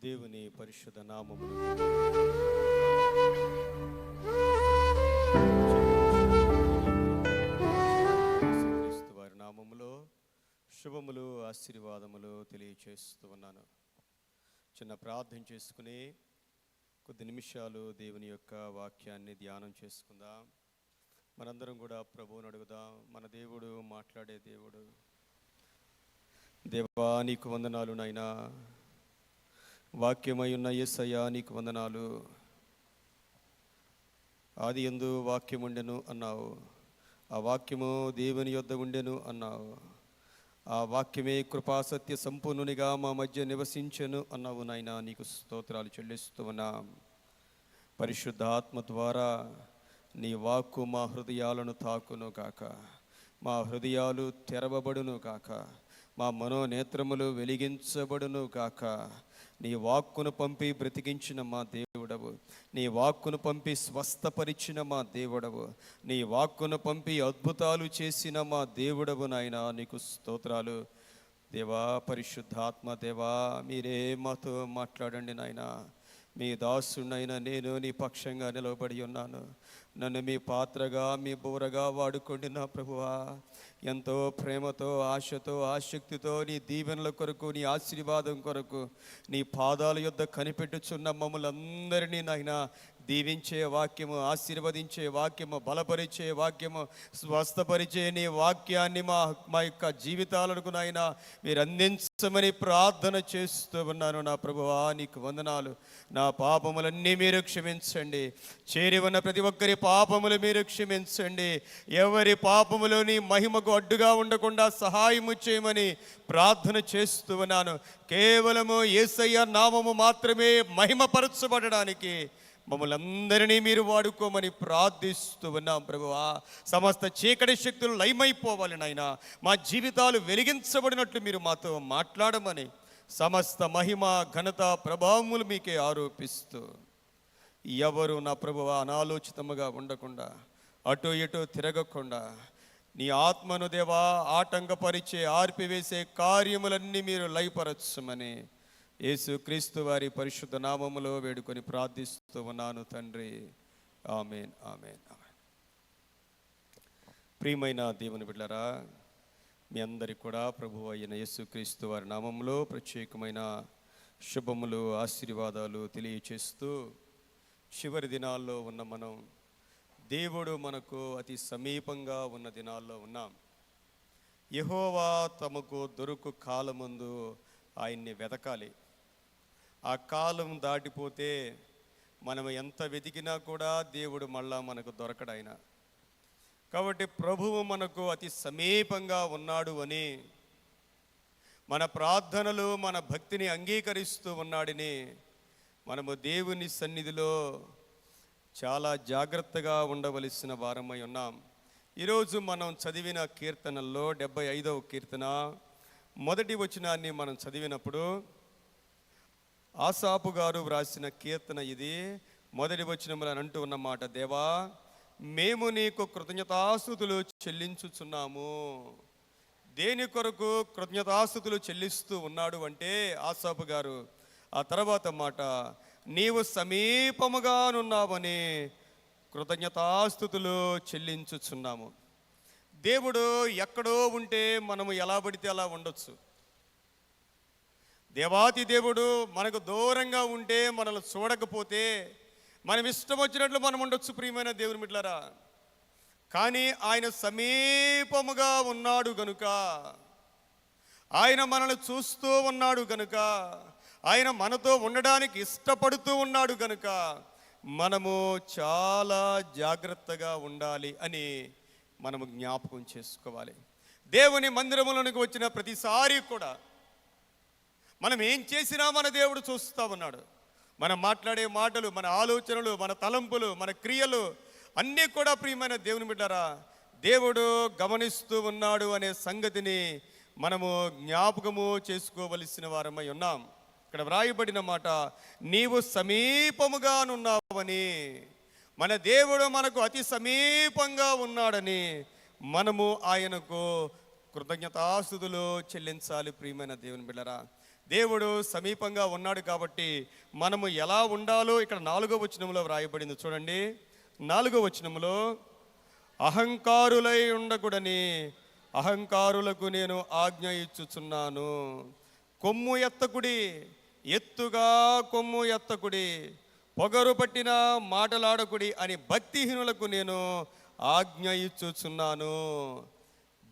దేవుని పరిశుద్ధ నామమును యేసుక్రీస్తు వారి నామములో శుభములు ఆశీర్వాదములు తెలియచేస్తూ ఉన్నాను. చిన్న ప్రార్థన చేసుకుని కొద్ది నిమిషాలు దేవుని యొక్క వాక్యాన్ని ధ్యానం చేసుకుందాం. మనందరం కూడా ప్రభువుని అడుగుదాం. మన దేవుడు మాట్లాడే దేవుడు. దేవా నీకు వందనాలు నాయనా, వాక్యమై ఉన్న యేసయ్యా నీకు వందనాలు. ఆది యందు వాక్యం ఉండెను అన్నావు, ఆ వాక్యము దేవుని యొద్ద ఉండెను అన్నావు, ఆ వాక్యమే కృపా సత్య సంపూర్ణునిగా మా మధ్య నివసించెను అన్నావు నాయనా. నీకు స్తోత్రాలు చెల్లిస్తూ ఉన్నాం. పరిశుద్ధ ఆత్మ ద్వారా నీ వాక్కు మా హృదయాలను తాకును కాక, మా హృదయాలు తెరవబడును కాక, మా మనోనేత్రములు వెలిగించబడును కాక. నీ వాక్కును పంపి బ్రతికించిన మా దేవుడవు, నీ వాక్కును పంపి స్వస్థపరిచిన మా దేవుడవు, నీ వాక్కును పంపి అద్భుతాలు చేసిన మా దేవుడవు నాయనా. నీకు స్తోత్రాలు దేవా. పరిశుద్ధాత్మ దేవా, మీరే మాతో మాట్లాడండి నాయనా. మీ దాసునైనా నేను నీ పక్షంగా నిలబడి ఉన్నాను. నన్ను మీ పాత్రగా, మీ బూరగా వాడుకోండి నా ప్రభువా. ఎంతో ప్రేమతో, ఆశతో, ఆసక్తితో నీ దీవెనల కొరకు, నీ ఆశీర్వాదం కొరకు నీ పాదాల యొద్ద కనిపెట్టుచున్న మమ్మల్ని అందరినీ నాయనా దీవించే వాక్యము, ఆశీర్వదించే వాక్యము, బలపరిచే వాక్యము, స్వస్థపరిచే నీ వాక్యాన్ని మా యొక్క జీవితాలకు నాయనా మీరు అందించమని ప్రార్థన చేస్తూ ఉన్నాను నా ప్రభువా. నీకు వందనాలు. నా పాపములన్నీ మీరు క్షమించండి. చేరి ఉన్న ప్రతి ఒక్కరి పాపములు మీరు క్షమించండి. ఎవరి పాపములు నీ మహిమకు అడ్డుగా ఉండకుండా సహాయము చేయమని ప్రార్థన చేస్తూ ఉన్నాను. కేవలము యేసయ్య నామము మాత్రమే మహిమపరచబడడానికి మమ్మల్ని అందరినీ మీరు వాడుకోమని ప్రార్థిస్తూ ఉన్నాం ప్రభువా. సమస్త చీకటి శక్తులు లయమైపోవాలి నాయనా. మా జీవితాలు వెలిగించబడినట్లు మీరు మాతో మాట్లాడమని సమస్త మహిమ, ఘనత, ప్రభావములు మీకే ఆరోపిస్తూ, ఎవరు నా ప్రభువా అనాలోచితముగా ఉండకుండా, అటు ఇటు తిరగకుండా, నీ ఆత్మను దేవా ఆటంకపరిచే, ఆర్పివేసే కార్యములన్నీ మీరు లయపరచమని యేసు క్రీస్తు వారి పరిశుద్ధ నామములో వేడుకొని ప్రార్థిస్తూ ఉన్నాను తండ్రి. ఆమేన్, ఆమేన్, ఆమేన్. ప్రియమైన దేవుని బిడ్డలారా, మీ అందరికి కూడా ప్రభువు అయిన యేసు క్రీస్తు వారి నామములో ప్రత్యేకమైన శుభములు, ఆశీర్వాదాలు తెలియచేస్తూ, చివరి దినాల్లో ఉన్న మనం, దేవుడు మనకు అతి సమీపంగా ఉన్న దినాల్లో ఉన్నాం. యెహోవా తమకు దొరుకు కాలమందు ఆయన్ని వెతకాలి. ఆ కాలం దాటిపోతే మనం ఎంత వెతికినా కూడా దేవుడు మళ్ళా మనకు దొరకడాయన. కాబట్టి ప్రభువు మనకు అతి సమీపంగా ఉన్నాడు అని, మన ప్రార్థనలు, మన భక్తిని అంగీకరిస్తూ ఉన్నాడని మనము దేవుని సన్నిధిలో చాలా జాగ్రత్తగా ఉండవలసిన వారమై ఉన్నాం. ఈరోజు మనం చదివిన కీర్తనల్లో 75వ కీర్తన మొదటి వచనాన్ని మనం చదివినప్పుడు, ఆసాపు గారు వ్రాసిన కీర్తన ఇది. మొదటి వచనములు అంటూ ఉన్నమాట, దేవా మేము నీకు కృతజ్ఞతాస్తుతులు చెల్లించుచున్నాము. దేని కొరకు కృతజ్ఞతాస్తుతులు చెల్లిస్తూ ఉన్నాడు అంటే ఆసాపు గారు, ఆ తర్వాత మాట, నీవు సమీపముగానున్నావని కృతజ్ఞతాస్తుతులు చెల్లించుచున్నాము. దేవుడు ఎక్కడో ఉంటే మనము ఎలా పడితే అలా ఉండొచ్చు. దేవాతి దేవుడు మనకు దూరంగా ఉంటే, మనల్ని చూడకపోతే మనం ఇష్టం వచ్చినట్లు మనం ఉండొచ్చు ప్రియమైన దేవుని బిడ్డలారా. కానీ ఆయన సమీపముగా ఉన్నాడు గనుక, ఆయన మనల్ని చూస్తూ ఉన్నాడు గనుక, ఆయన మనతో ఉండడానికి ఇష్టపడుతూ ఉన్నాడు గనుక మనము చాలా జాగ్రత్తగా ఉండాలి అని మనము జ్ఞాపకం చేసుకోవాలి. దేవుని మందిరములోనికి వచ్చిన ప్రతిసారి కూడా మనం ఏం చేసినా మన దేవుడు చూస్తూ ఉన్నాడు. మనం మాట్లాడే మాటలు, మన ఆలోచనలు, మన తలంపులు, మన క్రియలు అన్నీ కూడా ప్రియమైన దేవుని బిడ్డలారా దేవుడు గమనిస్తూ ఉన్నాడు అనే సంగతిని మనము జ్ఞాపకము చేసుకోవలసిన వారమై ఉన్నాం. ఇక్కడ వ్రాయబడిన మాట, నీవు సమీపముగానున్నావని, మన దేవుడు మనకు అతి సమీపంగా ఉన్నాడని మనము ఆయనకు కృతజ్ఞతాస్తుతులు చెల్లించాలి ప్రియమైన దేవుని బిడ్డలారా. దేవుడు సమీపంగా ఉన్నాడు కాబట్టి మనము ఎలా ఉండాలో ఇక్కడ 4వ వచనంలో వ్రాయబడింది చూడండి. 4వ వచనంలో, అహంకారులై ఉండకూడని అహంకారులకు నేను ఆజ్ఞ ఇచ్చుచున్నాను. కొమ్ము ఎత్తకుడి, ఎత్తుగా కొమ్ము ఎత్తకుడి, పొగరు పట్టిన మాటలాడకుడి అని భక్తిహీనులకు నేను ఆజ్ఞ ఇచ్చుచున్నాను.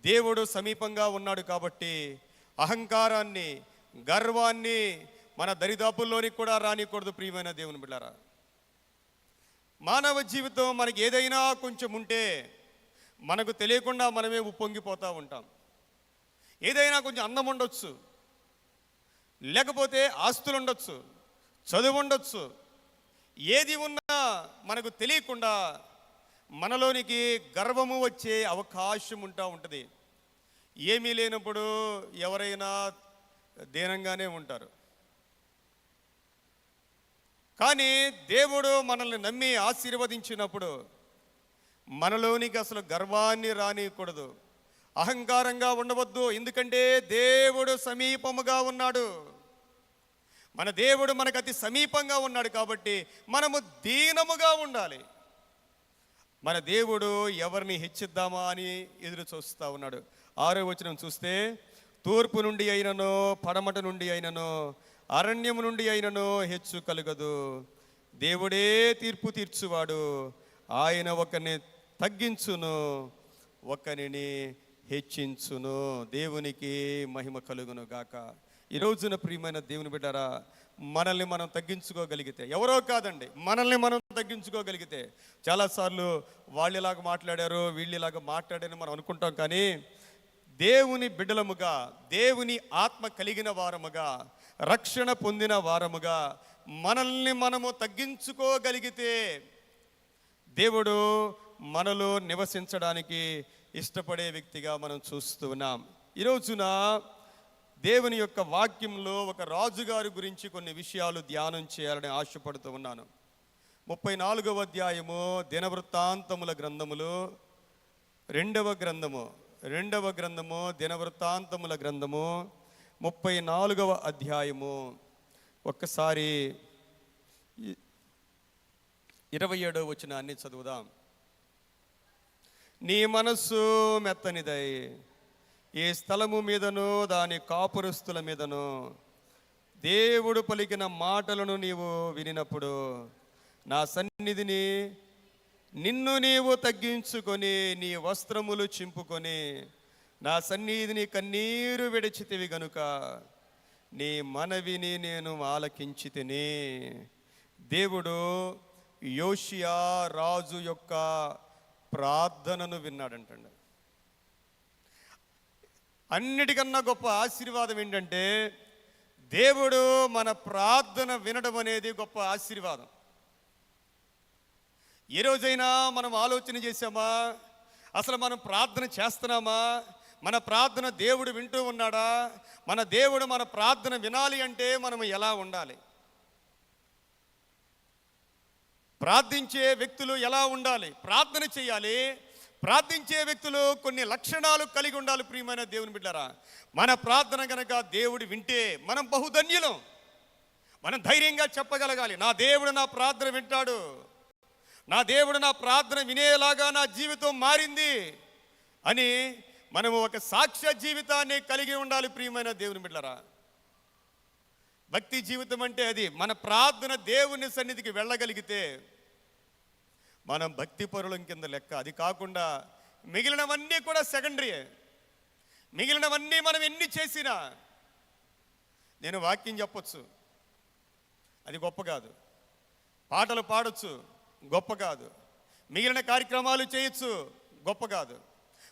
దేవుడు సమీపంగా ఉన్నాడు కాబట్టి అహంకారాన్ని, గర్వాన్ని మన దరిదాపుల్లోనికి కూడా రానికూడదు. ప్రియమైన దేవుని బిడ్డలారా, మానవ జీవితం మనకి ఏదైనా కొంచెం ఉంటే మనకు తెలియకుండా మనమే ఉప్పొంగిపోతూ ఉంటాం. ఏదైనా కొంచెం అందం ఉండొచ్చు, లేకపోతే ఆస్తులు ఉండొచ్చు, చదువు ఉండొచ్చు, ఏది ఉన్నా మనకు తెలియకుండా మనలోనికి గర్వము వచ్చే అవకాశం ఉంటుంది. ఏమీ లేనప్పుడు ఎవరైనా దీనంగానే ఉంటారు. కానీ దేవుడు మనల్ని నమ్మి ఆశీర్వదించినప్పుడు మనలోనికి అసలు గర్వాన్ని రానియకూడదు, అహంకారంగా ఉండవద్దు. ఎందుకంటే దేవుడు సమీపముగా ఉన్నాడు. మన దేవుడు మనకు అతి సమీపంగా ఉన్నాడు కాబట్టి మనము దీనముగా ఉండాలి. మన దేవుడు ఎవరిని హెచ్చిద్దామా అని ఎదురు చూస్తూ ఉన్నాడు. 6వ వచనం చూస్తే, తూర్పు నుండి అయినను పడమట నుండి అయినను అరణ్యము నుండి అయినను హెచ్చు కలుగదు. దేవుడే తీర్పు తీర్చువాడు. ఆయన ఒకరిని తగ్గించును, ఒకరిని హెచ్చించును. దేవునికి మహిమ కలుగును గాక. ఈ రోజున ప్రియమైన దేవుని బిడ్డారా, మనల్ని మనం తగ్గించుకోగలిగితే, ఎవరో కాదండి, మనల్ని మనం తగ్గించుకోగలిగితే, చాలాసార్లు వాళ్ళు ఇలాగ మాట్లాడారు, వీళ్ళు ఇలాగ మాట్లాడారని మనం అనుకుంటాం. కానీ దేవుని బిడ్డలముగా, దేవుని ఆత్మ కలిగిన వారముగా, రక్షణ పొందిన వారముగా మనల్ని మనము తగ్గించుకోగలిగితే దేవుడు మనలో నివసించడానికి ఇష్టపడే వ్యక్తిగా మనం చూస్తూ ఉన్నాం. ఈ రోజున దేవుని యొక్క వాక్యంలో ఒక రాజుగారి గురించి కొన్ని విషయాలు ధ్యానం చేయాలని ఆశపడుతూ ఉన్నాను. 34వ అధ్యాయము దినవృత్తాంతముల గ్రంథములు, రెండవ గ్రంథము దినవృత్తాంతముల గ్రంథము 34వ అధ్యాయము. ఒక్కసారి 27వ వచనాన్ని చదువుదాం. నీ మనస్సు మెత్తనిదై ఈ స్థలము మీదను దాని కాపురస్తుల మీదను దేవుడు పలికిన మాటలను నీవు వినినప్పుడు నా సన్నిధిని నిన్ను నీవు తగ్గించుకొని నీ వస్త్రములు చింపుకొని నా సన్నిధిని కన్నీరు విడిచితివి గనుక నీ మనవిని నేను ఆలకించితిని. దేవుడు యోషియా రాజు యొక్క ప్రార్థనను విన్నాడంటండి. అన్నిటికన్నా గొప్ప ఆశీర్వాదం ఏంటంటే దేవుడు మన ప్రార్థన వినడం అనేది గొప్ప ఆశీర్వాదం. ఏ రోజైనా మనం ఆలోచన చేసామా? అసలు మనం ప్రార్థన చేస్తున్నామా? మన ప్రార్థన దేవుడు వింటూ ఉన్నాడా? మన దేవుడు మన ప్రార్థన వినాలి అంటే మనం ఎలా ఉండాలి? ప్రార్థించే వ్యక్తులు ఎలా ఉండాలి? ప్రార్థన చేయాలి. ప్రార్థించే వ్యక్తులు కొన్ని లక్షణాలు కలిగి ఉండాలి. ప్రియమైన దేవుని బిడ్డలారా, మన ప్రార్థన కనుక దేవుడు వింటే మనం బహుధన్యులం. మనం ధైర్యంగా చెప్పగలగాలి, నా దేవుడు నా ప్రార్థన వింటాడు, నా దేవుడు నా ప్రార్థన వినేలాగా నా జీవితం మారింది అని మనము ఒక సాక్ష్య జీవితాన్ని కలిగి ఉండాలి. ప్రియమైన దేవుని బిడ్డలారా, భక్తి జీవితం అంటే అది. మన ప్రార్థన దేవుని సన్నిధికి వెళ్ళగలిగితే మనం భక్తి పరులం కింద లెక్క. అది కాకుండా మిగిలినవన్నీ కూడా సెకండరీ. మిగిలినవన్నీ మనం ఎన్ని చేసినా, నేను వాక్యం చెప్పొచ్చు, అది గొప్ప కాదు. పాటలు పాడొచ్చు, గొప్ప కాదు. మిగిలిన కార్యక్రమాలు చేయొచ్చు, గొప్ప కాదు.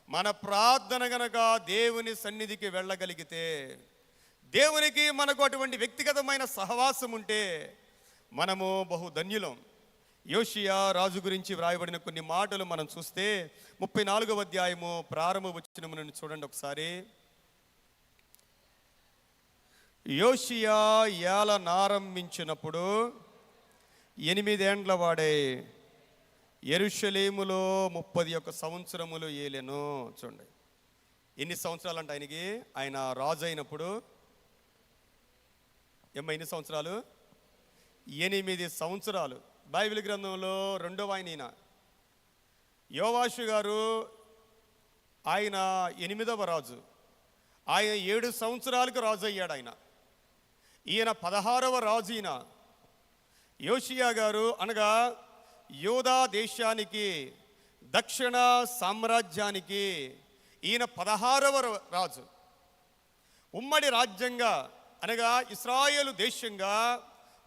మన ప్రార్థన గనక దేవుని సన్నిధికి వెళ్ళగలిగితే, దేవునికి మనకు అటువంటి వ్యక్తిగతమైన సహవాసం ఉంటే మనము బహుధన్యులం. యోషియా రాజు గురించి వ్రాయబడిన కొన్ని మాటలు మనం చూస్తే 34వ అధ్యాయము ప్రారంభ వచనమును చూడండి ఒకసారి. యోషియా ఏలనారంభించినప్పుడు 8 ఏండ్ల వాడే యెరూషలేములో 31 సంవత్సరములు ఏలెను. చూడండి ఎన్ని సంవత్సరాలు అంటే ఆయనకి, ఆయన రాజు అయినప్పుడు ఎన్ని సంవత్సరాలు? 8 సంవత్సరాలు. బైబిల్ గ్రంథంలో రెండవ ఆయన యోవాషు గారు, ఆయన 8వ రాజు. ఆయన 7 సంవత్సరాలకు రాజు అయ్యాడు. ఈయన 16వ రాజు. ఈయన యోషియా గారు అనగా యూదా దేశానికి, దక్షిణ సామ్రాజ్యానికి ఈయన 16వ రాజు. ఉమ్మడి రాజ్యంగా అనగా ఇశ్రాయేలు దేశంగా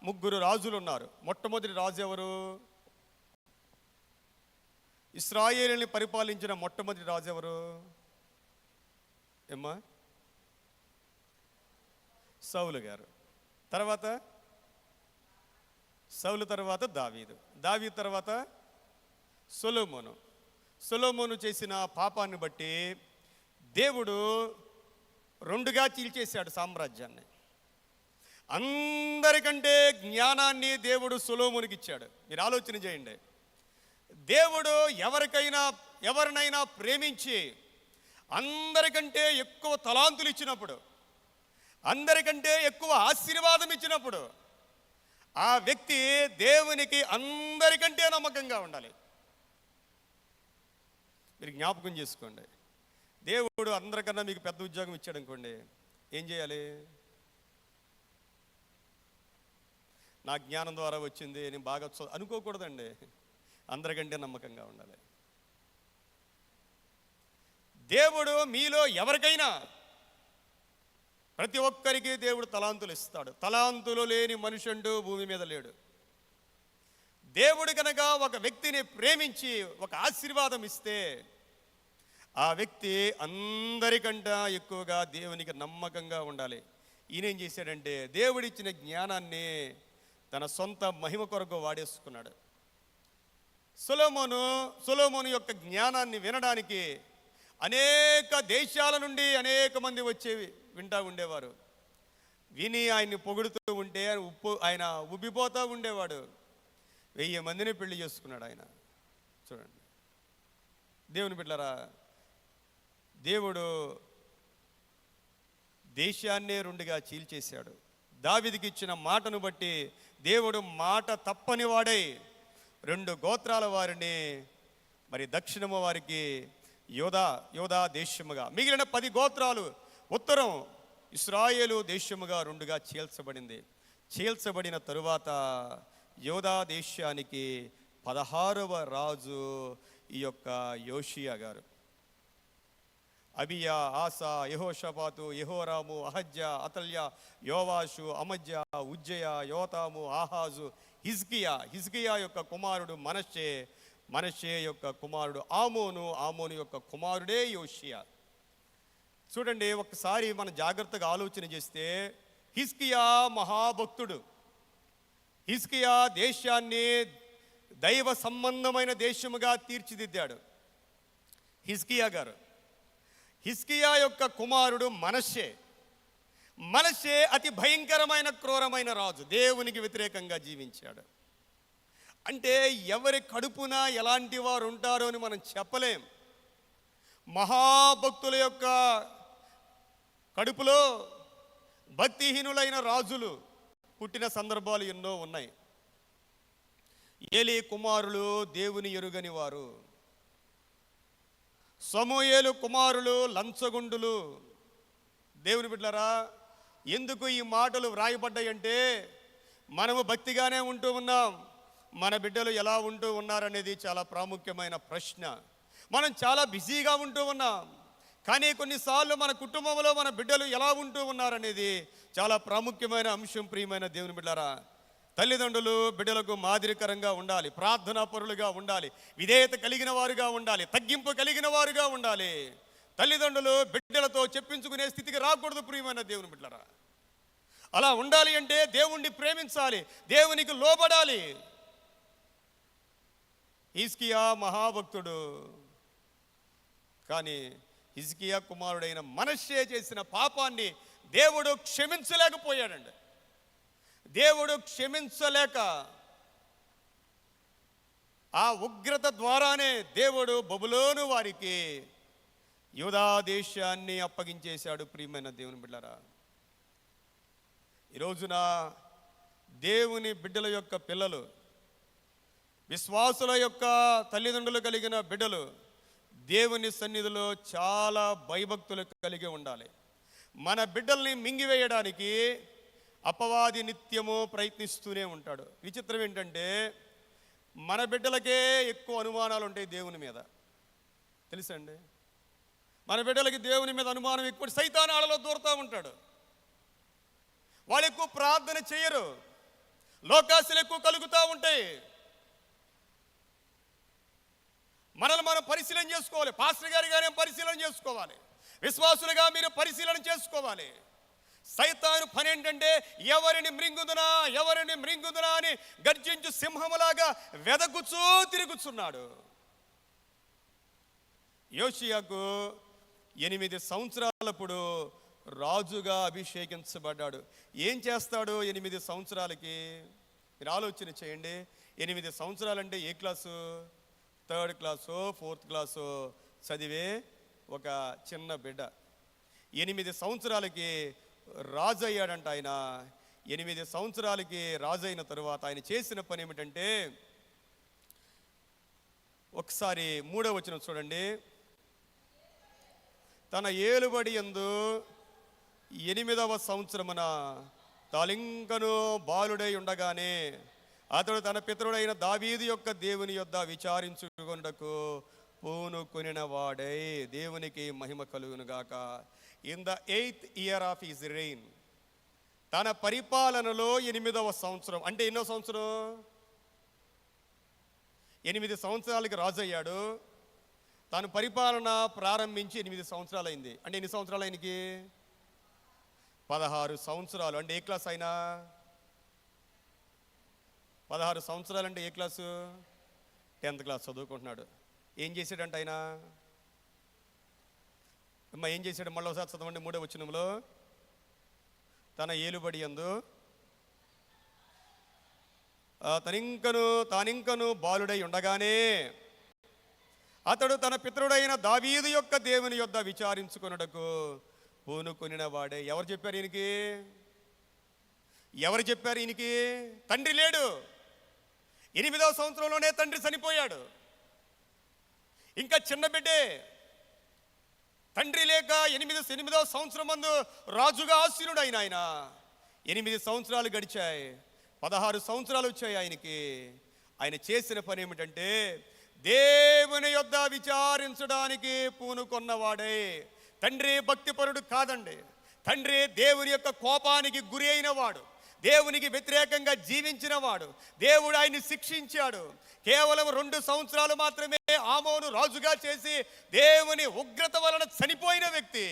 3 రాజులు ఉన్నారు. మొట్టమొదటి రాజు ఎవరు? ఇశ్రాయేలుని పరిపాలించిన మొట్టమొదటి రాజు ఎవరు? ఏమ్మా? సౌలు గారు. తర్వాత సౌలు తర్వాత దావీదు. దావీదు తర్వాత సొలొమోను. సొలొమోను చేసిన పాపాన్ని బట్టి దేవుడు 2గా చీల్చేశాడు సామ్రాజ్యాన్ని. అందరికంటే జ్ఞానాన్ని దేవుడు సొలొమోనుకి ఇచ్చాడు. మీరు ఆలోచన చేయండి. దేవుడు ఎవరినైనా ప్రేమించి అందరికంటే ఎక్కువ తలాంతులు ఇచ్చినప్పుడు, అందరికంటే ఎక్కువ ఆశీర్వాదం ఇచ్చినప్పుడు, ఆ వ్యక్తి దేవునికి అందరికంటే నమ్మకంగా ఉండాలి. మీరు జ్ఞాపకం చేసుకోండి. దేవుడు అందరికన్నా మీకు పెద్ద ఉద్యోగం ఇచ్చాడు అనుకోండి, ఏం చేయాలి? నా జ్ఞానం ద్వారా వచ్చింది, నేను బాగా అనుకోకూడదండి. అందరికంటే నమ్మకంగా ఉండాలి. దేవుడు మీలో ఎవరికైనా, ప్రతి ఒక్కరికి దేవుడు తలాంతులు ఇస్తాడు. తలాంతులు లేని మనుషుడు భూమి మీద లేడు. దేవుడు కనుక ఒక వ్యక్తిని ప్రేమించి ఒక ఆశీర్వాదం ఇస్తే, ఆ వ్యక్తి అందరికంటే ఎక్కువగా దేవునికి నమ్మకంగా ఉండాలి. ఈయన ఏం చేశాడంటే, దేవుడిచ్చిన జ్ఞానాన్ని తన సొంత మహిమ కొరకు వాడేసుకున్నాడు. సొలొమోను యొక్క జ్ఞానాన్ని వినడానికి అనేక దేశాల నుండి అనేక మంది వచ్చేవి వింటూ ఉండేవారు. విని ఆయన్ని పొగుడుతూ ఉంటే ఆయన ఉబ్బిపోతూ ఉండేవాడు. 1000 మందిని పెళ్లి చేసుకున్నాడు ఆయన. చూడండి దేవుని బిడ్డలారా, దేవుడు దేశాన్నే 2గా చీల్చేశాడు. దావీదుకి ఇచ్చిన మాటను బట్టి దేవుడు మాట తప్పని వాడై 2 గోత్రాల వారిని, మరి దక్షిణము వారికి యోధా దేశముగా, మిగిలిన 10 గోత్రాలు ఉత్తరం ఇశ్రాయేలు దేశముగా 2గా చీల్చబడింది. చీల్చబడిన తరువాత యోధా దేశానికి 16వ రాజు ఈ యొక్క యోషియా గారు. అబియా, ఆసా, యెహోషాపాతు, యెహోరాము, అహజ్యా, అతల్యా, యోవాషు, అమజ్యా, ఉజ్జయ, యోతాము, ఆహాజు, హిజ్కియా యొక్క కుమారుడు మనష్షే యొక్క కుమారుడు ఆమోను యొక్క కుమారుడే యోషియా. చూడండి, ఒకసారి మనం జాగ్రత్తగా ఆలోచన చేస్తే, హిజ్కియా మహాభక్తుడు. హిజ్కియా దేశాన్ని దైవ సంబంధమైన దేశముగా తీర్చిదిద్దాడు. హిజ్కియా గారు. హిజ్కియా యొక్క కుమారుడు మనష్షే అతి భయంకరమైన క్రూరమైన రాజు. దేవునికి వ్యతిరేకంగా జీవించాడు. అంటే ఎవరి కడుపున ఎలాంటి వారు ఉంటారో అని మనం చెప్పలేం. మహాభక్తుల యొక్క కడుపులో భక్తిహీనులైన రాజులు పుట్టిన సందర్భాలు ఎన్నో ఉన్నాయి. ఏలీ కుమారులు దేవుని ఎరుగని వారు, సమూయేలు కుమారులు లంచగొండులు. దేవుని బిడ్డలారా, ఎందుకు ఈ మాటలు వ్రాయబడ్డాయంటే, మనము భక్తిగానే ఉంటూ ఉన్నాం, మన బిడ్డలు ఎలా ఉంటూ ఉన్నారనేది చాలా ప్రాముఖ్యమైన ప్రశ్న. మనం చాలా బిజీగా ఉంటూ ఉన్నాం, కానీ కొన్నిసార్లు మన కుటుంబంలో మన బిడ్డలు ఎలా ఉంటూ ఉన్నారనేది చాలా ప్రాముఖ్యమైన అంశం. ప్రియమైన దేవుని బిడ్డలారా, తల్లిదండ్రులు బిడ్డలకు మాదిరికరంగా ఉండాలి, ప్రార్థనా పరులుగా ఉండాలి, విధేయత కలిగిన వారుగా ఉండాలి, తగ్గింపు కలిగిన వారుగా ఉండాలి. తల్లిదండ్రులు బిడ్డలతో చెప్పించుకునే స్థితికి రాకూడదు. ప్రియమైన దేవుని బిడ్డలారా, అలా ఉండాలి అంటే దేవుణ్ణి ప్రేమించాలి, దేవునికి లోబడాలి. హిజ్కియా మహాభక్తుడు, కానీ హిజ్కియా కుమారుడైన మనష్షే చేసిన పాపాన్ని దేవుడు క్షమించలేకపోయాడండి. దేవుడు క్షమించలేక ఆ ఉగ్రత ద్వారానే దేవుడు బబులోను వారికి యూదా దేశాన్ని అప్పగించేశాడు. ప్రియమైన దేవుని బిడ్డలారా, ఈ రోజున దేవుని బిడ్డల యొక్క పిల్లలు, విశ్వాసుల యొక్క తల్లిదండ్రులు కలిగిన బిడ్డలు దేవుని సన్నిధిలో చాలా భయభక్తులు కలిగి ఉండాలి. మన బిడ్డల్ని మింగివేయడానికి అపవాది నిత్యము ప్రయత్నిస్తూనే ఉంటాడు. విచిత్రం ఏంటంటే మన బిడ్డలకే ఎక్కువ అనుమానాలు ఉంటాయి దేవుని మీద. తెలుసండి, మన బిడ్డలకి దేవుని మీద అనుమానం ఎక్కువ. సైతాను ఆడలో దూరుతూ ఉంటాడు. వాళ్ళు ఎక్కువ ప్రార్థన చేయరు, లోకాశలు ఎక్కువ కలుగుతూ ఉంటాయి. మనల్ని మనం పరిశీలన చేసుకోవాలి. పాస్టర్ గారిగానే పరిశీలన చేసుకోవాలి, విశ్వాసులుగా మీరు పరిశీలన చేసుకోవాలి. సైతాను పని ఏంటంటే ఎవరిని మృంగుదునా అని గర్జించు సింహములాగా వెదకుచూ తిరుగుచున్నాడు. యోషియాకు 8 సంవత్సరాలప్పుడు రాజుగా అభిషేకించబడ్డాడు. ఏం చేస్తాడు 8 సంవత్సరాలకి? మీరు ఆలోచన చేయండి. 8 సంవత్సరాలంటే ఏ class? 3rd class 4th class చదివే ఒక చిన్న బిడ్డ. 8 సంవత్సరాలకి రాజు అయ్యాడంట ఆయన. 8 సంవత్సరాలకి రాజు అయిన తరువాత ఆయన చేసిన పని ఏమిటంటే, ఒకసారి 3వ వచనం చూడండి. తన ఏలుబడి యందు 8వ సంవత్సరమున తాలింకను బాలుడై ఉండగానే అతడు తన పితరుడైన దావీదు యొక్క దేవుని యొద్ద విచారించుకొనుటకు పూనుకొనిన వాడై, దేవునికి మహిమ కలుగును గాక. In the 8th year of his rain, తన పరిపాలనలో 8వ సంవత్సరం. అంటే ఎన్నో సంవత్సరం? 8 సంవత్సరాలకి రాజు అయ్యాడు. తాను పరిపాలన ప్రారంభించి 8 సంవత్సరాలు అయింది. అంటే ఎన్ని సంవత్సరాలు ఆయనకి? 16 సంవత్సరాలు. అంటే ఏ క్లాస్ అయినా? 16 సంవత్సరాలు అంటే ఏ క్లాసు? 10th క్లాస్ చదువుకుంటున్నాడు. ఏం చేశాడంట ఆయన? ఏం చేశాడు? మళ్ళీ ఒకసారి చదవండి 3వ వచనంలో. తన ఏలుబడి యందు తానింకను బాలుడై ఉండగానే అతడు తన పితరుడైన దావీదు యొక్క దేవుని యొద్ద విచారించుకొనుటకు పూనుకొనిన వాడే. ఎవరు చెప్పారు ఈయనకి? తండ్రి లేడు. 8వ సంవత్సరంలోనే తండ్రి చనిపోయాడు. ఇంకా చిన్న బిడ్డే. తండ్రి లేక 8వ సంవత్సరం మందు రాజుగా ఆసీనుడు ఆయన. 8 సంవత్సరాలు గడిచాయి, 16 సంవత్సరాలు వచ్చాయి ఆయనకి. ఆయన చేసిన పని ఏమిటంటే దేవుని యొద్ద విచారించడానికి పూనుకొన్నవాడే. తండ్రి భక్తిపరుడు కాదండి. తండ్రి దేవుని యొక్క కోపానికి గురి అయిన వాడు, దేవునికి వ్యతిరేకంగా జీవించిన వాడు. దేవుడు ఆయన్ని శిక్షించాడు. కేవలం 2 సంవత్సరాలు మాత్రమే ఆమోను రాజుగా చేసి దేవుని ఉగ్రత వలన చనిపోయిన వ్యక్తి.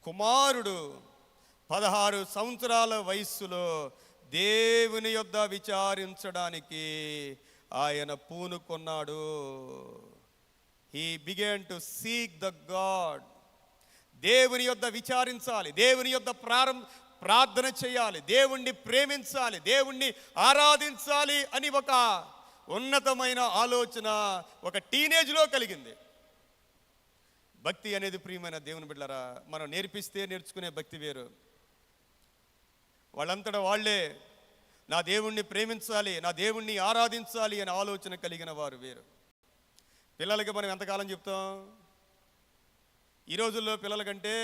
కుమారుడు 16 సంవత్సరాల వయస్సులో దేవుని యొద్ద విచారించడానికి ఆయన పూనుకొన్నాడు. He began to seek the God. దేవుని యొద్ద విచారించాలి, దేవుని యొద్ద ప్రార్థన చేయాలి, దేవుణ్ణి ప్రేమించాలి, దేవుణ్ణి ఆరాధించాలి అని ఒక ఉన్నతమైన ఆలోచన ఒక టీనేజ్లో కలిగింది. భక్తి అనేది ప్రియమైన దేవుని బిడ్డలారా, మనం నేర్పిస్తే నేర్చుకునే భక్తి వేరు. వాళ్ళంతటా వాళ్ళే నా దేవుణ్ణి ప్రేమించాలి, నా దేవుణ్ణి ఆరాధించాలి అనే ఆలోచన కలిగిన వారు వేరు. పిల్లలకి మనం ఎంతకాలం చెప్తాం? ఈ రోజుల్లో పిల్లల కంటే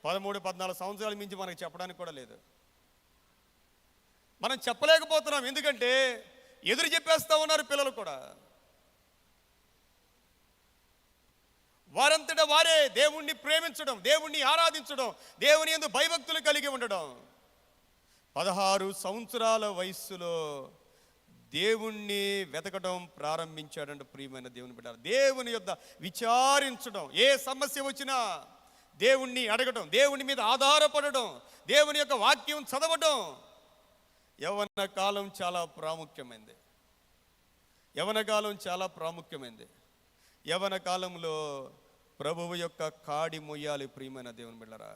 13-14 సంవత్సరాల మించి మనకు చెప్పడానికి కూడా లేదు. మనం చెప్పలేకపోతున్నాం, ఎందుకంటే ఎదురు చెప్పేస్తా ఉన్నారు పిల్లలు కూడా. వారంతటా వారే దేవుణ్ణి ప్రేమించడం, దేవుణ్ణి ఆరాధించడం, దేవుని యందు భయభక్తులు కలిగి ఉండడం. 16 సంవత్సరాల వయస్సులో దేవుణ్ణి వెతకడం ప్రారంభించాడంటే ప్రియమైన దేవుని బిడ్డ, దేవుని యొద్ద విచారించడం, ఏ సమస్య వచ్చినా దేవుణ్ణి అడగడం, దేవుని మీద ఆధారపడడం, దేవుని యొక్క వాక్యం చదవడం. యవ్వన కాలం చాలా ప్రాముఖ్యమైనది. యవ్వన కాలంలో ప్రభువు యొక్క కాడి మొయ్యాలి ప్రియమైన దేవుని బిడ్డలారా.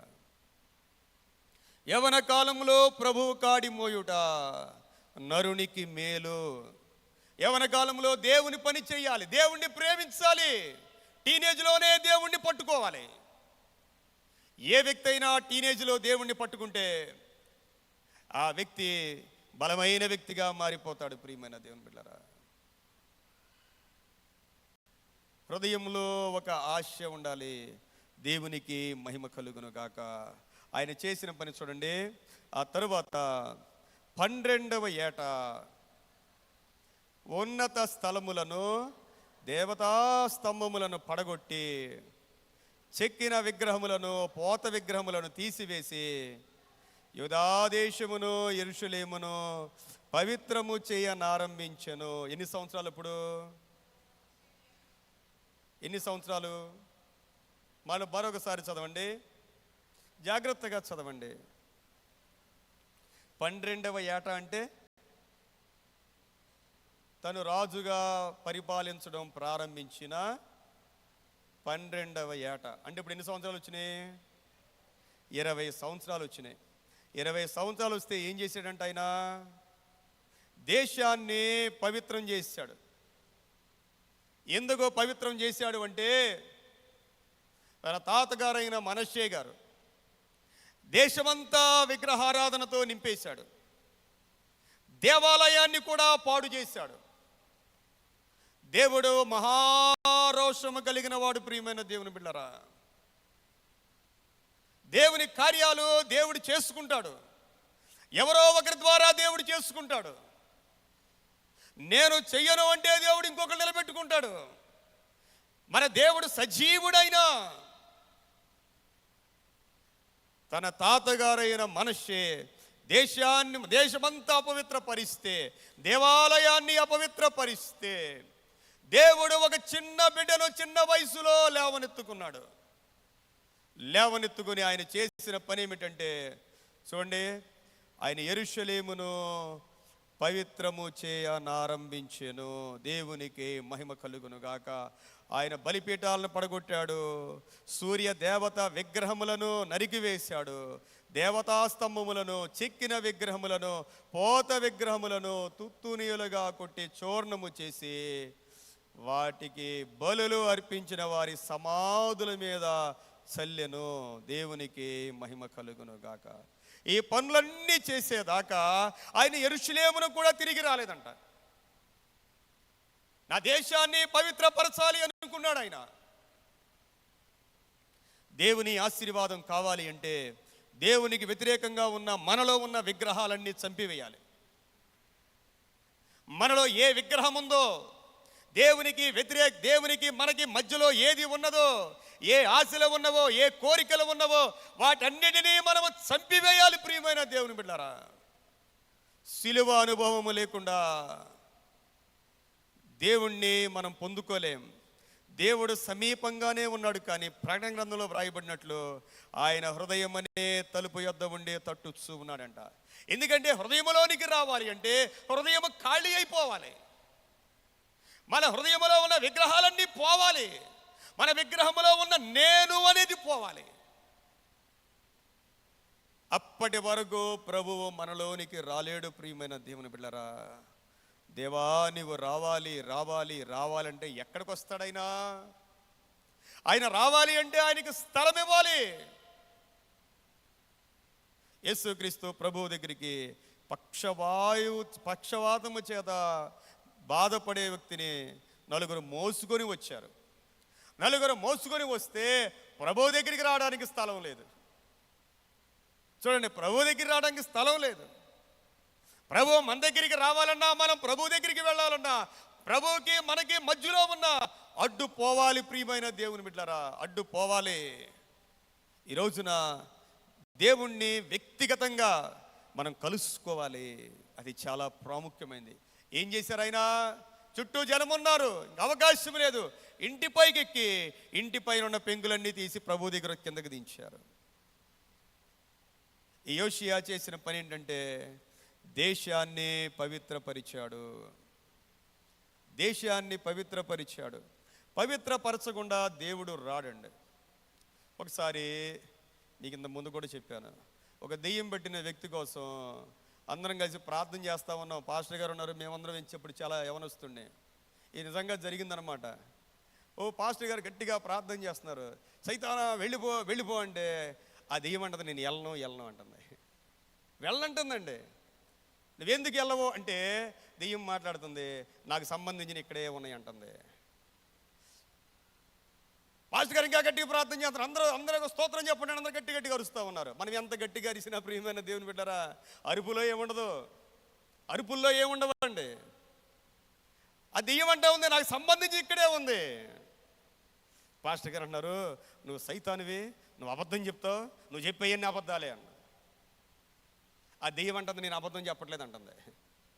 యవ్వన కాలంలో ప్రభువు కాడి మోయుట నరునికి మేలు. యవ్వన కాలంలో దేవుని పని చేయాలి, దేవుణ్ణి ప్రేమించాలి. టీనేజ్లోనే దేవుణ్ణి పట్టుకోవాలి. ఏ వ్యక్తి అయినా టీనేజ్లో దేవుణ్ణి పట్టుకుంటే ఆ వ్యక్తి బలమైన వ్యక్తిగా మారిపోతాడు. ప్రియమైన దేవుని బిడ్డలారా, హృదయంలో ఒక ఆశ ఉండాలి. దేవునికి మహిమ కలుగును గాక. ఆయన చేసిన పని చూడండి. ఆ తరువాత 12వ ఏట ఉన్నత స్థలములను, దేవతా స్తంభములను పడగొట్టి చెక్కిన విగ్రహములను, పోత విగ్రహములను తీసివేసి యూదాదేశమును యెరూషలేమును పవిత్రము చేయనారంభించెను. ఎన్ని సంవత్సరాలు? ఇప్పుడు ఎన్ని సంవత్సరాలు? మనం మరొకసారి చదవండి, జాగ్రత్తగా చదవండి. 12వ ఏట అంటే తను రాజుగా పరిపాలించడం ప్రారంభించిన 12వ ఏట. అంటే ఇప్పుడు ఎన్ని సంవత్సరాలు వచ్చినాయి? 20 సంవత్సరాలు వచ్చినాయి. 20 సంవత్సరాలు వస్తే ఏం చేశాడంటే ఆయన దేశాన్ని పవిత్రం చేశాడు. ఎందుకో పవిత్రం చేశాడు అంటే తన తాతగారైన మనష్షే గారు దేశమంతా విగ్రహారాధనతో నింపేశాడు. దేవాలయాన్ని కూడా పాడు చేశాడు. దేవుడు మహారోషము కలిగిన వాడు. ప్రియమైన దేవుని బిడ్డలారా, దేవుని కార్యాలు దేవుడు చేసుకుంటాడు. ఎవరో ఒకరి ద్వారా దేవుడు చేసుకుంటాడు. నేను చెయ్యను అంటే దేవుడు ఇంకొకరు నిలబెట్టుకుంటాడు. మన దేవుడు సజీవుడైనా తన తాతగారైన మనష్షే దేశమంతా అపవిత్రపరిస్తే, దేవాలయాన్ని అపవిత్రపరిస్తే, దేవుడు ఒక చిన్న బిడ్డను చిన్న వయసులో లేవనెత్తుకున్నాడు. లేవనెత్తుకుని ఆయన చేసిన పని ఏమిటంటే చూడండి, ఆయన యెరూషలేమును పవిత్రము చేయనారంభించెను. దేవునికి మహిమ కలుగును గాక. ఆయన బలిపీఠాలను పడగొట్టాడు. సూర్య దేవత విగ్రహములను నరికివేశాడు. దేవతా స్తంభములను, చెక్కిన విగ్రహములను, పోత విగ్రహములను తుత్తునీయులుగా కొట్టి చూర్ణము చేసి వాటికి బలులు అర్పించిన వారి సమాధుల మీద చల్లెను. దేవునికి మహిమ కలుగును గాక. ఈ పనులన్నీ చేసేదాకా ఆయన యెరూషలేమును కూడా తిరిగి రాలేదంట. నా దేశాన్ని పవిత్రపరచాలి అనుకున్నాడు ఆయన. దేవుని ఆశీర్వాదం కావాలి అంటే దేవునికి వ్యతిరేకంగా ఉన్న మనలో ఉన్న విగ్రహాలన్నీ చంపివేయాలి. మనలో ఏ విగ్రహం ఉందో, దేవునికి మనకి మధ్యలో ఏది ఉన్నదో, ఏ ఆశలు ఉన్నవో, ఏ కోరికలు ఉన్నవో వాటన్నిటినీ మనము చంపివేయాలి. ప్రియమైన దేవుని బిడ్డలారా, సిలువ అనుభవము లేకుండా దేవుణ్ణి మనం పొందుకోలేం. దేవుడు సమీపంగానే ఉన్నాడు, కానీ ప్రకటన గ్రంథంలో వ్రాయబడినట్లు ఆయన హృదయం అనే తలుపు యొద్ద ఉండే తట్టుచూ ఉన్నాడంట. ఎందుకంటే హృదయంలోనికి రావాలి అంటే హృదయం ఖాళీ అయిపోవాలి. మన హృదయంలో ఉన్న విగ్రహాలన్నీ పోవాలి. మన విగ్రహంలో ఉన్న నేను అనేది పోవాలి. అప్పటి వరకు ప్రభువు మనలోనికి రాలేడు. ప్రియమైన దేవుని బిడ్డలారా, దేవా నీవు రావాలంటే ఎక్కడికి వస్తాడైనా? ఆయన రావాలి అంటే ఆయనకి స్థలం ఇవ్వాలి. యేసుక్రీస్తు ప్రభువు దగ్గరికి పక్షవాతము చేత బాధపడే వ్యక్తిని నలుగురు మోసుకొని వచ్చారు. నలుగురు మోసుకొని వస్తే ప్రభు దగ్గరికి రావడానికి స్థలం లేదు. చూడండి, ప్రభు దగ్గరికి రావడానికి స్థలం లేదు. ప్రభు మన దగ్గరికి రావాలన్నా, మనం ప్రభు దగ్గరికి వెళ్ళాలన్నా, ప్రభుకి మనకి మధ్యలో ఉన్న అడ్డు పోవాలి. ప్రియమైన దేవుని బిడ్డలారా, అడ్డు పోవాలి. ఈ రోజున దేవుణ్ణి వ్యక్తిగతంగా మనం కలుసుకోవాలి. అది చాలా ప్రాముఖ్యమైనది. ఏం చేశారు ఆయన? చుట్టూ జనం ఉన్నారు, అవకాశం లేదు. ఇంటిపైకి ఎక్కి ఇంటిపైన ఉన్న పెంకులన్నీ తీసి ప్రభు దగ్గర కిందకి దించారు. ఈ యోషియా చేసిన పని ఏంటంటే దేశాన్ని పవిత్రపరిచాడు. దేశాన్ని పవిత్రపరిచాడు. పవిత్రపరచకుండా దేవుడు రాడండి. ఒకసారి నీకు ఇంత ముందు కూడా చెప్పాను, ఒక దెయ్యం పట్టిన వ్యక్తి కోసం అందరం కలిసి ప్రార్థన చేస్తూ ఉన్నాం. పాస్టర్ గారు ఉన్నారు, మేమందరం ఇచ్చేప్పుడు చాలా యవనొస్తుండే. ఇది నిజంగా జరిగిందనమాట. పాస్టర్ గారు గట్టిగా ప్రార్థన చేస్తున్నారు. సైతానా వెళ్ళిపో అంటే ఆ దెయ్యం అంటది నేను వెళ్ళను అంటుంది. వెళ్ళంటుందండి. నువ్వెందుకు వెళ్ళవు అంటే దెయ్యం మాట్లాడుతుంది, నాకు సంబంధించిన ఇక్కడే ఉన్నాయి అంటుంది. పాస్టర్ గారు ఇంకా గట్టిగా ప్రార్థన చేస్తారు, అందరూ స్తోత్రం చెప్పండి, అందరూ గట్టిగా అరుస్తూ ఉన్నారు. మనం ఎంత గట్టిగా అరిసినా ప్రియమైన దేవుని బిడ్డరా, అరుపులో ఏముండదు, అరుపుల్లో ఏముండవండి. ఆ దెయ్యం అంటే ఉంది, నాకు సంబంధించి ఇక్కడే ఉంది. పాస్టర్ గారు అన్నారు, నువ్వు సైతానివి, నువ్వు అబద్ధం చెప్తావు, నువ్వు చెప్పేయన్ని అబద్ధాలే అన్న. ఆ దెయ్యం అంటుంది, నేను అబద్ధం చెప్పట్లేదు అంటుంది.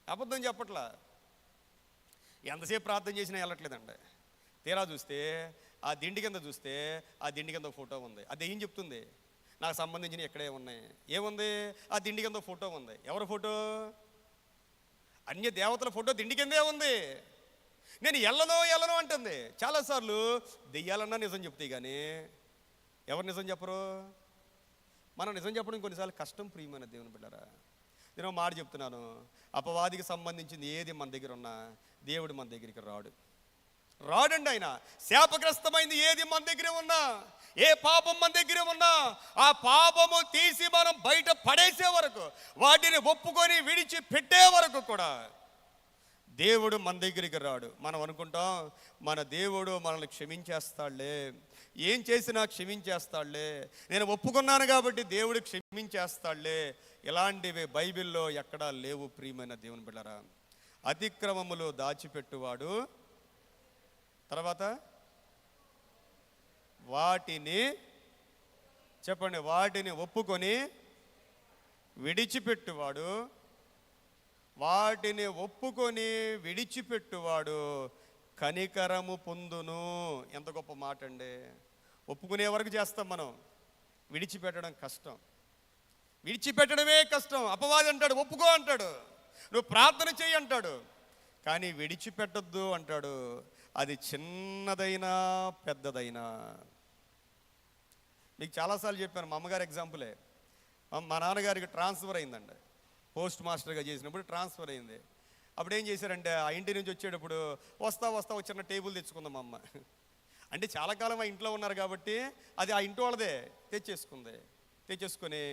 అబద్ధం చెప్పట్లా, ఎంతసేపు ప్రార్థన చేసినా వెళ్ళట్లేదండి. తీరా చూస్తే ఆ దిండి కింద చూస్తే ఆ దిండి కింద ఫోటో ఉంది. ఆ దెయ్యం చెప్తుంది, నాకు సంబంధించిన ఎక్కడే ఉన్నాయి. ఏముంది? ఆ దిండి కింద ఫోటో ఉంది. ఎవరి ఫోటో? అన్య దేవతల ఫోటో దిండి కిందే ఉంది. నేను ఎల్లను అంటుంది. చాలాసార్లు దెయ్యాలన్నా నిజం చెప్తాయి, కానీ ఎవరు నిజం చెప్పరు? మనం నిజం చెప్పడం కొన్నిసార్లు కష్టం ప్రియమైన దేవుని బిడ్డరా. నేను మాట చెప్తున్నాను, అపవాదికి సంబంధించింది ఏది మన దగ్గర ఉన్నా దేవుడు మన దగ్గరికి రాడండి. ఆయన శాపగ్రస్తమైంది ఏది మన దగ్గర ఉన్నా, ఏ పాపం మన దగ్గర ఉన్నా, ఆ పాపము తీసి మనం బయట పడేసే వరకు, వాటిని ఒప్పుకొని విడిచి పెట్టే వరకు కూడా దేవుడు మన దగ్గరికి రాడు. మనం అనుకుంటాం మన దేవుడు మనల్ని క్షమించేస్తాడులే, ఏం చేసినా క్షమించేస్తాడులే, నేను ఒప్పుకున్నాను కాబట్టి దేవుడు క్షమించేస్తాడులే. ఇలాంటివి బైబిల్లో ఎక్కడా లేవు ప్రియమైన దేవుని బిడ్డరా. అతిక్రమములు దాచిపెట్టువాడు, తర్వాత వాటిని చెప్పండి, వాటిని ఒప్పుకొని విడిచిపెట్టువాడు, వాటిని ఒప్పుకొని విడిచిపెట్టువాడు కనికరము పొందును. ఎంత గొప్ప మాట అండి. ఒప్పుకునే వరకు చేస్తాం మనం, విడిచిపెట్టడం కష్టం. విడిచిపెట్టడమే కష్టం. అపవాది అంటాడు ఒప్పుకో అంటాడు, నువ్వు ప్రార్థన చెయ్యి అంటాడు, కానీ విడిచిపెట్టద్దు అంటాడు. అది చిన్నదైనా పెద్దదైనా. మీకు చాలాసార్లు చెప్పాను, మా అమ్మగారు ఎగ్జాంపులే. మా నాన్నగారికి ట్రాన్స్ఫర్ అయిందండి, పోస్ట్ మాస్టర్గా చేసినప్పుడు ట్రాన్స్ఫర్ అయింది. అప్పుడు ఏం చేశారంటే, ఆ ఇంటి నుంచి వచ్చేటప్పుడు వస్తా ఒక చిన్న టేబుల్ తెచ్చుకుందాం అమ్మ. అంటే చాలా కాలం ఆ ఇంట్లో ఉన్నారు కాబట్టి అది ఆ ఇంటి వాళ్ళదే, తెచ్చేసుకొని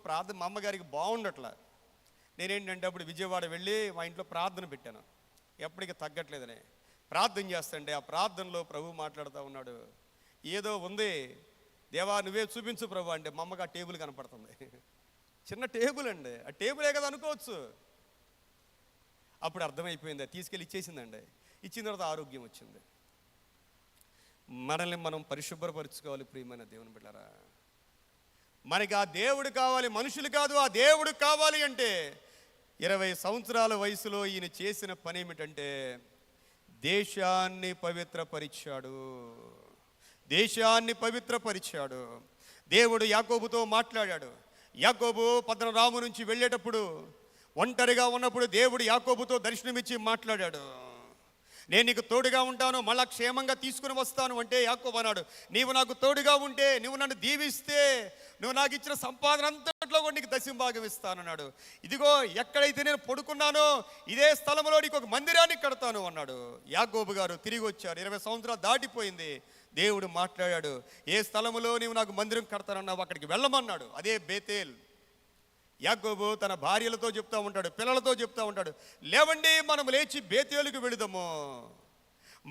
ప్రార్థన మా అమ్మగారికి బాగుండట్లా. నేనేంటంటే అప్పుడు విజయవాడ వెళ్ళి మా ఇంట్లో ప్రార్థన పెట్టాను, ఎప్పటికీ తగ్గట్లేదని. ప్రార్థన చేస్తుంటే ఆ ప్రార్థనలో ప్రభు మాట్లాడుతూ ఉన్నాడు, ఏదో ఉంది దేవా నువ్వే చూపించు ప్రభు అంటే మా అమ్మకి ఆ టేబుల్ కనపడుతుంది. చిన్న టేబుల్ అండి, ఆ టేబులే కదా అనుకోవచ్చు. అప్పుడు అర్థమైపోయింది, తీసుకెళ్ళి ఇచ్చేసిందండి. ఇచ్చిన తర్వాత ఆరోగ్యం వచ్చింది. మనల్ని మనం పరిశుభ్రపరుచుకోవాలి ప్రియమైన దేవుని బిడ్డలారా. మనకి ఆ దేవుడు కావాలి, మనుషులు కాదు. ఆ దేవుడు కావాలి అంటే 20 సంవత్సరాల వయసులో ఈయన చేసిన పని ఏమిటంటే దేశాన్ని పవిత్రపరిచాడు. దేవుడు యాకోబుతో మాట్లాడాడు. యాకోబు పద్మనాభు నుంచి వెళ్ళేటప్పుడు ఒంటరిగా ఉన్నప్పుడు దేవుడు యాకోబుతో దర్శనమిచ్చి మాట్లాడాడు. నేను నీకు తోడుగా ఉంటాను, మళ్ళా క్షేమంగా తీసుకుని వస్తాను అంటే యాకోబు అన్నాడు, నీవు నాకు తోడుగా ఉంటే, నువ్వు నన్ను దీవిస్తే, నువ్వు నాకు ఇచ్చిన సంపాదన అంతట్లో కూడా నీకు దశంభాగం ఇస్తానన్నాడు. ఇదిగో ఎక్కడైతే నేను పడుకున్నానో ఇదే స్థలంలో నీకు ఒక మందిరాన్ని కడతాను అన్నాడు. యాకోబు గారు తిరిగి వచ్చారు. 20 సంవత్సరాలు దాటిపోయింది. దేవుడు మాట్లాడాడు, ఏ స్థలములో నీవు నాకు మందిరం కడతానన్నావు అక్కడికి వెళ్ళమన్నాడు. అదే బేతేల్. యాకోబు తన భార్యలతో చెప్తా ఉంటాడు, పిల్లలతో చెప్తా ఉంటాడు, లేవండి మనం లేచి బేతేలుకు వెళుదాము,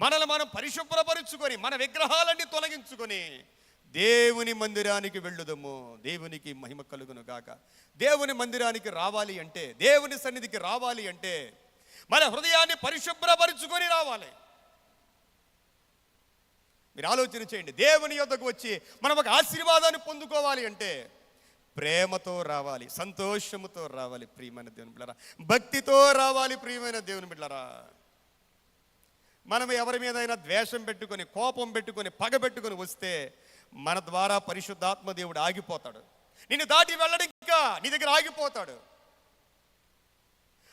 మనల్ని మనం పరిశుభ్రపరుచుకొని మన విగ్రహాలన్నీ తొలగించుకొని దేవుని మందిరానికి వెళ్ళుదము. దేవునికి మహిమ కలుగును గాక. దేవుని మందిరానికి రావాలి అంటే, దేవుని సన్నిధికి రావాలి అంటే మన హృదయాన్ని పరిశుభ్రపరుచుకొని రావాలి. మీరు ఆలోచన చేయండి, దేవుని యొద్దకు వచ్చి మనం ఒక ఆశీర్వాదాన్ని పొందుకోవాలి అంటే ప్రేమతో రావాలి, సంతోషముతో రావాలి ప్రియమైన దేవుని బిడ్డలారా, భక్తితో రావాలి ప్రియమైన దేవుని బిడ్డలారా. మనం ఎవరి మీదైనా ద్వేషం పెట్టుకొని, కోపం పెట్టుకొని, పగ పెట్టుకొని వస్తే మన ద్వారా పరిశుద్ధాత్మ దేవుడు ఆగిపోతాడు. నిన్ను దాటి వెళ్ళడం ఇంకా నీ దగ్గర ఆగిపోతాడు.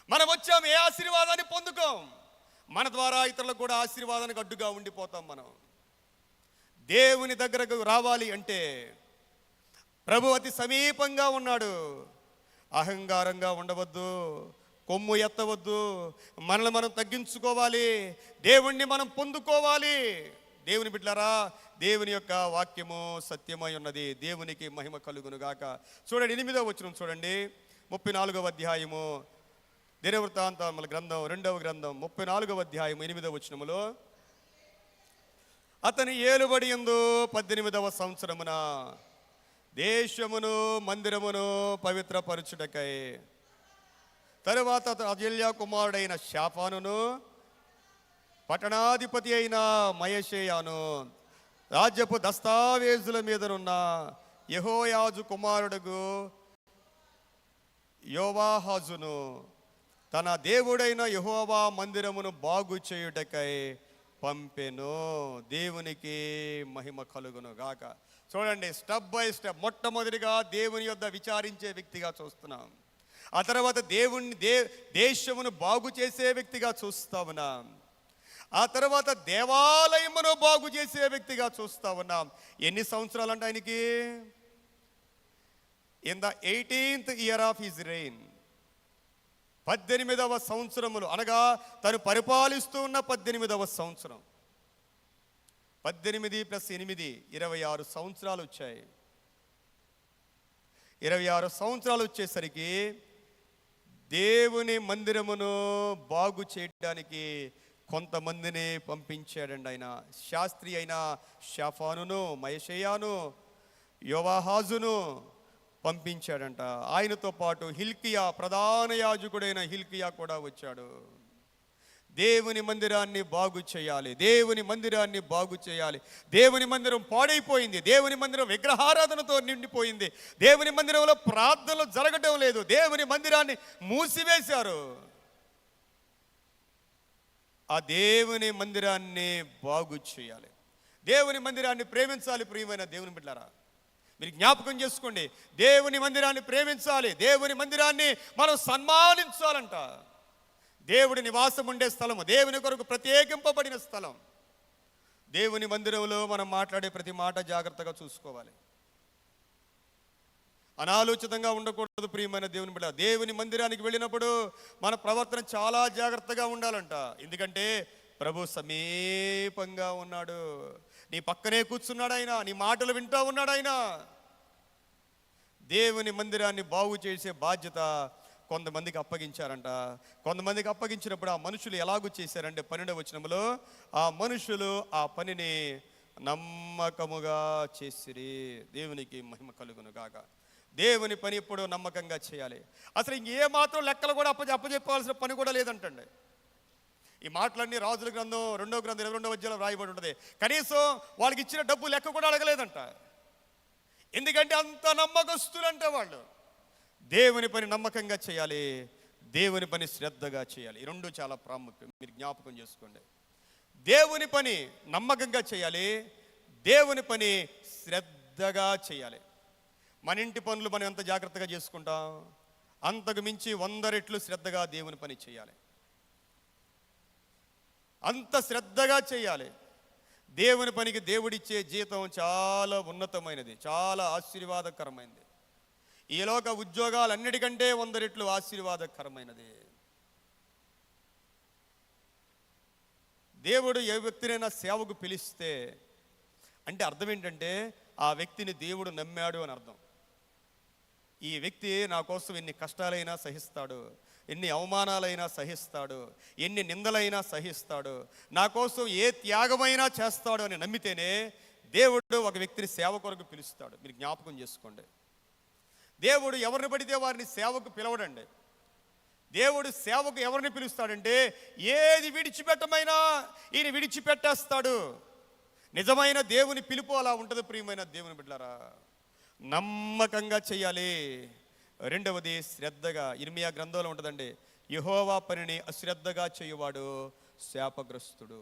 మనం వచ్చాం, ఏ ఆశీర్వాదాన్ని పొందుకోం, మన ద్వారా ఇతరులకు కూడా ఆశీర్వాదానికి అడ్డుగా ఉండిపోతాం. మనం దేవుని దగ్గరకు రావాలి అంటే ప్రభు అతి సమీపంగా ఉన్నాడు. అహంకారంగా ఉండవద్దు, కొమ్ము ఎత్తవద్దు, మనల్ని మనం తగ్గించుకోవాలి, దేవుణ్ణి మనం పొందుకోవాలి. దేవుని బిడ్డలారా, దేవుని యొక్క వాక్యము సత్యమై ఉన్నది. దేవునికి మహిమ కలుగును గాక. చూడండి 8వ వచనం చూడండి. 34వ అధ్యాయము దినవృత్తాంతముల గ్రంథం 2వ గ్రంథం 34వ అధ్యాయం 8వ వచనములో, అతని ఏలుబడి యందు 18వ సంవత్సరమున దేశమును మందిరమును పవిత్రపరచుటకై తరువాత అజల్యా కుమారుడైన షాఫానును పట్టణాధిపతి అయిన మయషేయాను రాజ్యపు దస్తావేజుల మీదనున్న యెహోయాజు కుమారుడుగు యోవాహాజును తన దేవుడైన యెహోవా మందిరమును బాగు చేయుటకై పంపెను. దేవునికి మహిమ కలుగును గాక. చూడండి, స్టెప్ బై స్టెప్. మొట్టమొదటిగా దేవుని యొద్ద విచారించే వ్యక్తిగా చూస్తున్నాం. ఆ తర్వాత దేశమును బాగు చేసే వ్యక్తిగా చూస్తా ఉన్నాం. ఆ తర్వాత దేవాలయమును బాగు చేసే వ్యక్తిగా చూస్తా ఉన్నాం. ఎన్ని సంవత్సరాలు అంటే ఆయనకి? In the 18th year of his reign, 18వ సంవత్సరములు, అనగా తను పరిపాలిస్తూ ఉన్న 18వ సంవత్సరం. 18 + 8 26 సంవత్సరాలు వచ్చాయి. 26 సంవత్సరాలు వచ్చేసరికి దేవుని మందిరమును బాగు చేయడానికి కొంతమందిని పంపించాడండి ఆయన. శాస్త్రి అయిన షాఫానును, మయషేయాను, యోవాహాజును పంపించాడంట. ఆయనతో పాటు హిల్కియా, ప్రధాన యాజకుడైన హిల్కియా కూడా వచ్చాడు. దేవుని మందిరాన్ని బాగు చేయాలి, దేవుని మందిరాన్ని బాగు చేయాలి. దేవుని మందిరం పాడైపోయింది, దేవుని మందిరం విగ్రహారాధనతో నిండిపోయింది, దేవుని మందిరంలో ప్రార్థనలు జరగటం లేదు, దేవుని మందిరాన్ని మూసివేశారు. ఆ దేవుని మందిరాన్ని బాగు చేయాలి, దేవుని మందిరాన్ని ప్రేమించాలి. ప్రియమైన దేవుని బిడ్డలారా, మీరు జ్ఞాపకం చేసుకోండి, దేవుని మందిరాన్ని ప్రేమించాలి, దేవుని మందిరాన్ని మనం సన్మానించాలంట. దేవుడి నివాసం ఉండే స్థలము, దేవుని కొరకు ప్రత్యేకింపబడిన స్థలం. దేవుని మందిరంలో మనం మాట్లాడే ప్రతి మాట జాగ్రత్తగా చూసుకోవాలి, అనాలోచితంగా ఉండకూడదు. ప్రియమైన దేవుని బిడ్డ, దేవుని మందిరానికి వెళ్ళినప్పుడు మన ప్రవర్తన చాలా జాగ్రత్తగా ఉండాలంట. ఎందుకంటే ప్రభు సమీపంగా ఉన్నాడు, నీ పక్కనే కూర్చున్నాడు ఆయన, నీ మాటలు వింటూ ఉన్నాడు ఆయన. దేవుని మందిరాన్ని బాగు చేసే బాధ్యత కొంతమందికి అప్పగించారంట. కొంతమందికి అప్పగించినప్పుడు ఆ మనుషులు ఎలాగూ చేశారంటే 12వ వచనంలో, ఆ మనుషులు ఆ పనిని నమ్మకముగా చేసిరి. దేవునికి మహిమ కలుగును గాక. దేవుని పని ఎప్పుడు నమ్మకంగా చేయాలి. అసలు ఇంకే మాత్రం లెక్కలు కూడా అప్పచెప్పాల్సిన పని కూడా లేదంటండి. ఈ మాటలన్నీ రాజుల గ్రంథం 2వ గ్రంథం 22వ అధ్యాయంలో రాయబడి ఉంటుంది. కనీసం వాళ్ళకి ఇచ్చిన డబ్బు లెక్క కూడా అడగలేదంట. ఎందుకంటే అంత నమ్మకస్తులంటే వాళ్ళు. దేవుని పని నమ్మకంగా చేయాలి, దేవుని పని శ్రద్ధగా చేయాలి. ఈ రెండు చాలా ప్రాముఖ్యం, మీరు జ్ఞాపకం చేసుకోండి. దేవుని పని నమ్మకంగా చేయాలి, దేవుని పని శ్రద్ధగా చేయాలి. మన ఇంటి పనులు మనం ఎంత జాగ్రత్తగా చేసుకుంటాం, అంతకు మించి 100 రెట్లు శ్రద్ధగా దేవుని పని చేయాలి. అంత శ్రద్ధగా చేయాలి. దేవుని పనికి దేవుడిచ్చే జీతం చాలా ఉన్నతమైనది, చాలా ఆశీర్వాదకరమైనది. ఈ లోక ఉద్యోగాలన్నిటికంటే 100 రెట్లు ఆశీర్వాదకరమైనది. దేవుడు ఏ వ్యక్తినైనా సేవకు పిలిస్తే అంటే అర్థం ఏంటంటే ఆ వ్యక్తిని దేవుడు నమ్మాడు అని అర్థం. ఈ వ్యక్తి నా కోసం ఎన్ని కష్టాలైనా సహిస్తాడు, ఎన్ని అవమానాలైనా సహిస్తాడు, ఎన్ని నిందలైనా సహిస్తాడు, నా కోసం ఏ త్యాగమైనా చేస్తాడు అని నమ్మితేనే దేవుడు ఒక వ్యక్తిని సేవ కొరకు పిలుస్తాడు. మీరు జ్ఞాపకం చేసుకోండి. దేవుడు ఎవరిని పడితే వారిని సేవకు పిలవడండి. దేవుడు సేవకు ఎవరిని పిలుస్తాడంటే ఏది విడిచిపెట్టమైనా ఈయన విడిచిపెట్టేస్తాడు. నిజమైన దేవుని పిలుపు అలా ఉంటుంది. ప్రియమైన దేవుని బిడ్డలారా, నమ్మకంగా చేయాలి. రెండవది శ్రద్ధగా. ఇర్మియా గ్రంథంలో ఉంటుందండి, యెహోవా పనిని అశ్రద్ధగా చేయువాడు శాపగ్రస్తుడు.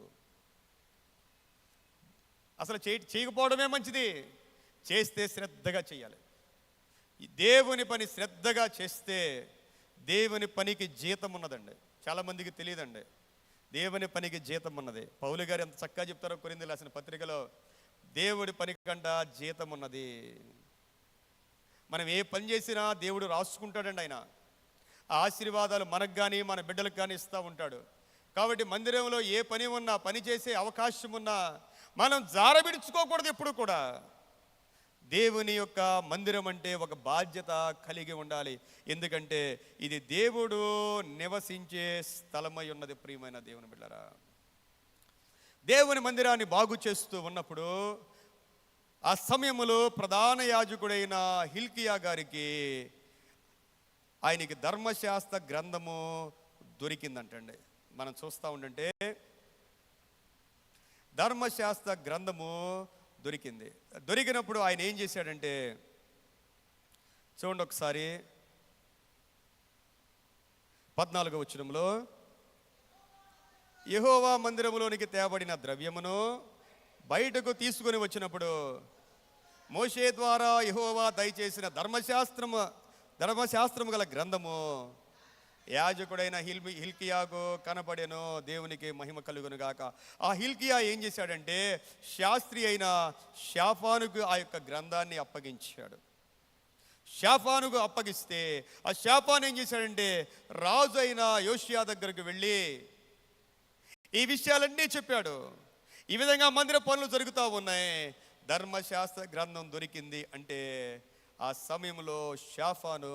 అసలు చేయకపోవడమే మంచిది, చేస్తే శ్రద్ధగా చేయాలి. దేవుని పని శ్రద్ధగా చేస్తే దేవుని పనికి జీతం ఉన్నదండి. చాలామందికి తెలియదండి దేవుని పనికి జీతం ఉన్నది. పౌలు గారు ఎంత చక్కగా చెప్తారో కొరింథీయులకు రాసిన పత్రికలో, దేవుడి పని కంట జీతం ఉన్నది. మనం ఏ పని చేసినా దేవుడు రాసుకుంటాడండి. ఆయన ఆ ఆశీర్వాదాలు మనకు కానీ మన బిడ్డలకు కానీ ఇస్తూ ఉంటాడు. కాబట్టి మందిరంలో ఏ పని ఉన్నా, పని చేసే అవకాశం ఉన్నా మనం జారబిడుచుకోకూడదు. ఎప్పుడు కూడా దేవుని యొక్క మందిరం అంటే ఒక బాధ్యత కలిగి ఉండాలి. ఎందుకంటే ఇది దేవుడు నివసించే స్థలమై ఉన్నది. ప్రియమైన దేవుని బిడ్డలారా, దేవుని మందిరాన్ని బాగు చేస్తూ ఉన్నప్పుడు ఆ సమయంలో ప్రధాన యాజకుడైన హిల్కియా గారికి ఆయనకి ధర్మశాస్త్ర గ్రంథము దొరికిందంటండి. మనం చూస్తూ ఉండంటే ధర్మశాస్త్ర గ్రంథము దొరికినప్పుడు ఆయన ఏం చేశాడంటే, చూడండి ఒకసారి 14వ వచనంలో, యెహోవా మందిరములోనికి తేబడిన ద్రవ్యమును బయటకు తీసుకొని వచ్చినప్పుడు మోషే ద్వారా యెహోవా దయచేసిన ధర్మశాస్త్రము గల గ్రంథము యాజకుడైన హిల్కియాకు కనపడెను. దేవునికి మహిమ కలుగును గాక. ఆ హిల్కియా ఏం చేశాడంటే శాస్త్రి అయిన షాఫానుకు ఆ యొక్క గ్రంథాన్ని అప్పగించాడు. షాఫానుకు అప్పగిస్తే ఆ షాఫాను ఏం చేశాడంటే రాజు అయిన యోషియా దగ్గరకు వెళ్ళి ఈ విషయాలన్నీ చెప్పాడు. ఈ విధంగా మందిర పనులు జరుగుతూ ఉన్నాయి, ధర్మశాస్త్ర గ్రంథం దొరికింది అంటే ఆ సమయంలో షాఫాను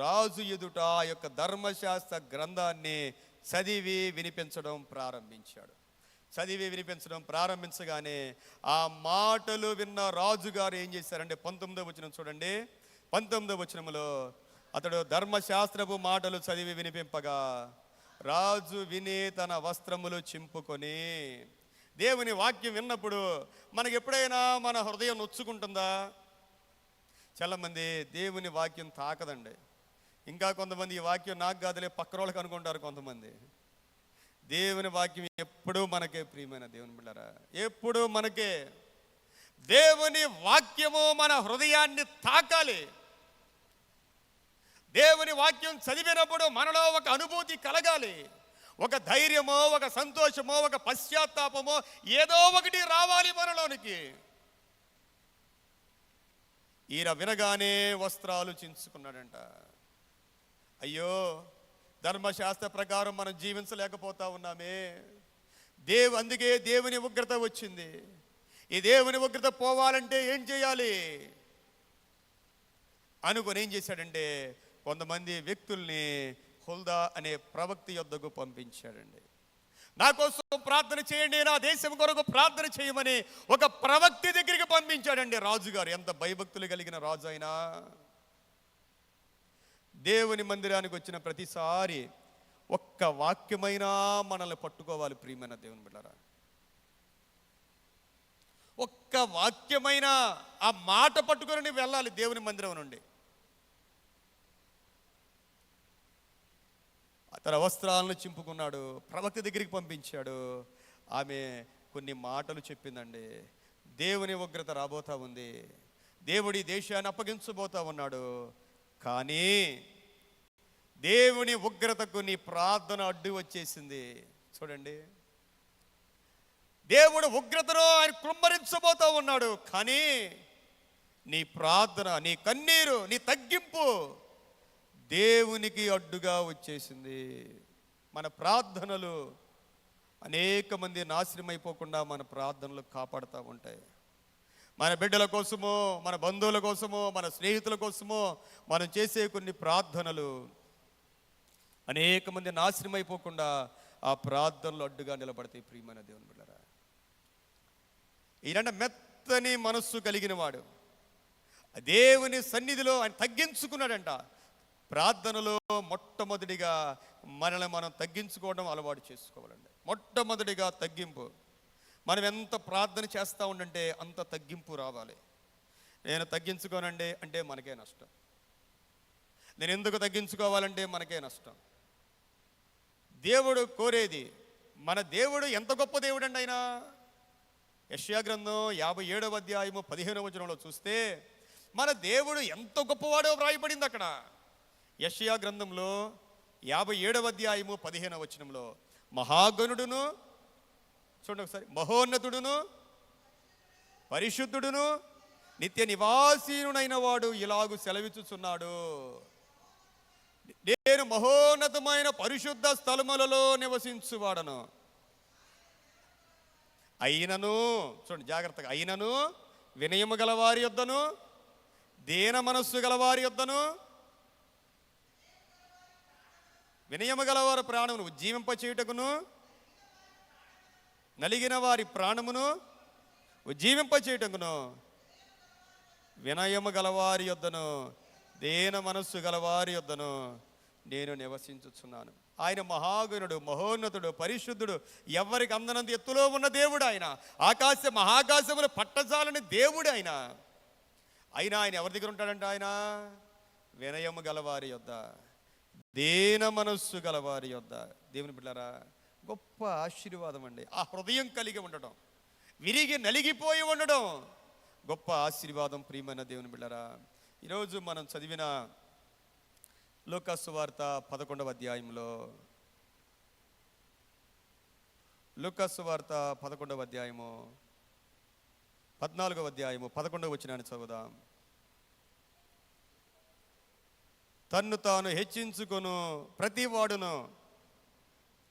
రాజు ఎదుట ఆ యొక్క ధర్మశాస్త్ర గ్రంథాన్ని చదివి వినిపించడం ప్రారంభించగానే ఆ మాటలు విన్న రాజుగారు ఏం చేశారంటే 19వ వచనం చూడండి. 19వ వచనంలో అతడు ధర్మశాస్త్రపు మాటలు చదివి వినిపింపగా రాజు విని తన వస్త్రములు చింపుకొని. దేవుని వాక్యం విన్నప్పుడు మనకి ఎప్పుడైనా మన హృదయం నొచ్చుకుంటుందా? చాలామంది దేవుని వాక్యం తాకదండి. ఇంకా కొంతమంది ఈ వాక్యం నాకు కాదులే పక్కరోళ్ళకి అనుకుంటారు కొంతమంది. దేవుని వాక్యం ఎప్పుడూ మనకే. ప్రియమైన దేవుని బిడ్డలారా, ఎప్పుడూ మనకే. దేవుని వాక్యము మన హృదయాన్ని తాకాలి. దేవుని వాక్యం చదివినప్పుడు మనలో ఒక అనుభూతి కలగాలి, ఒక ధైర్యమో, ఒక సంతోషమో, ఒక పశ్చాత్తాపమో ఏదో ఒకటి రావాలి మనలోనికి. ఈయన వినగానే వస్త్రాలు చించుకున్నాడంట. అయ్యో, ధర్మశాస్త్ర ప్రకారం మనం జీవించలేకపోతా ఉన్నామే. అందుకే దేవుని ఉగ్రత వచ్చింది. ఈ దేవుని ఉగ్రత పోవాలంటే ఏం చేయాలి అనుకొని ఏం చేశాడంటే కొంతమంది వ్యక్తుల్ని హుల్దా అనే ప్రవక్త యొద్దకు పంపించాడండి. నా కోసం ప్రార్థన చేయండి, నా దేశం కొరకు ప్రార్థన చేయమని ఒక ప్రవక్త దగ్గరికి పంపించాడండి రాజుగారు. ఎంత భయభక్తులు కలిగిన రాజు అయినా దేవుని మందిరానికి వచ్చిన ప్రతిసారి ఒక్క వాక్యమైనా మనల్ని పట్టుకోవాలి. ప్రియమైన దేవుని బిడ్డలారా, ఒక్క వాక్యమైనా ఆ మాట పట్టుకొని వెళ్ళాలి దేవుని మందిరం నుండి. తన వస్త్రాలను చింపుకున్నాడు, ప్రవక్త దగ్గరికి పంపించాడు. ఆమె కొన్ని మాటలు చెప్పిందండి. దేవుని ఉగ్రత రాబోతా ఉంది, దేవుడి దేశాన్ని అప్పగించబోతా ఉన్నాడు. కానీ దేవుని ఉగ్రతకు నీ ప్రార్థన అడ్డు వచ్చేసింది. చూడండి, దేవుడు ఉగ్రతను ఆయన కృమ్మరించబోతా ఉన్నాడు. కానీ నీ ప్రార్థన, నీ కన్నీరు, నీ తగ్గింపు దేవునికి అడ్డుగా వచ్చేసింది. మన ప్రార్థనలు అనేక మంది నాశనం అయిపోకుండా మన ప్రార్థనలు కాపాడుతూ ఉంటాయి. మన బిడ్డల కోసమో, మన బంధువుల కోసమో, మన స్నేహితుల కోసమో మనం చేసే కొన్ని ప్రార్థనలు అనేక మంది నాశనం అయిపోకుండా ఆ ప్రార్థనలు అడ్డుగా నిలబడతాయి. ప్రియమైన దేవుని బిడ్డలారా, ఈయన మెత్తని మనస్సు కలిగిన వాడు. దేవుని సన్నిధిలో ఆయన తగ్గించుకున్నాడంట. ప్రార్థనలో మొట్టమొదటిగా మనల్ని మనం తగ్గించుకోవడం అలవాటు చేసుకోవాలండి. మొట్టమొదటిగా తగ్గింపు. మనం ఎంత ప్రార్థన చేస్తూ ఉండంటే అంత తగ్గింపు రావాలి. నేను తగ్గించుకోనండి అంటే మనకే నష్టం. నేను ఎందుకు తగ్గించుకోవాలంటే మనకే నష్టం. దేవుడు కోరేది, మన దేవుడు ఎంత గొప్ప దేవుడు అండి ఆయన. యెషయా గ్రంథం 57వ అధ్యాయము 15వ వచనంలో చూస్తే మన దేవుడు ఎంత గొప్పవాడో వ్రాయబడింది అక్కడ. యెషయా గ్రంథంలో 57వ అధ్యాయము 15వ వచనంలో మహాగణుడును, చూడండి ఒకసారి, మహోన్నతుడును పరిశుద్ధుడును నిత్య నివాసీనునైన వాడు ఇలాగు సెలవిచ్చుచున్నాడు, నేను మహోన్నతమైన పరిశుద్ధ స్థలములలో నివసించువాడను. అయినను, చూడండి జాగ్రత్తగా, అయినను వినయము గలవారి యొద్దను, దీన మనస్సు గలవారి యొద్దను, వినయము గలవారి ప్రాణమును ఉజ్జీవింపచేయుటకును, నలిగిన వారి ప్రాణమును ఉజ్జీవింపచేయుటకును, వినయము గలవారి యొద్దను, దీన మనస్సు గలవారి యొద్దను నేను నివసించుచున్నాను. ఆయన మహాగుణుడు, మహోన్నతుడు, పరిశుద్ధుడు, ఎవరికి అందనంత ఎత్తులో ఉన్న దేవుడు ఆయన. మహాకాశములు పట్టజాలని దేవుడు ఆయన. అయినా ఆయన ఎవరి దగ్గర ఉంటాడంట? ఆయన వినయము గలవారి యొద్ద, దీన మనస్సు గలవారి యొద్ద. దేవుని బిడ్డలారా, గొప్ప ఆశీర్వాదం అండి ఆ హృదయం కలిగి ఉండడం, విరిగి నలిగిపోయి ఉండడం గొప్ప ఆశీర్వాదం. ప్రియమైన దేవుని బిడ్డలారా, ఈరోజు మనం చదివిన లూకా సువార్త 11వ అధ్యాయంలో, లూకా సువార్త 11వ అధ్యాయము 14వ అధ్యాయము 11వ వచనాన్ని చదువుదాం. తన్ను తాను హెచ్చించుకొను ప్రతివాడును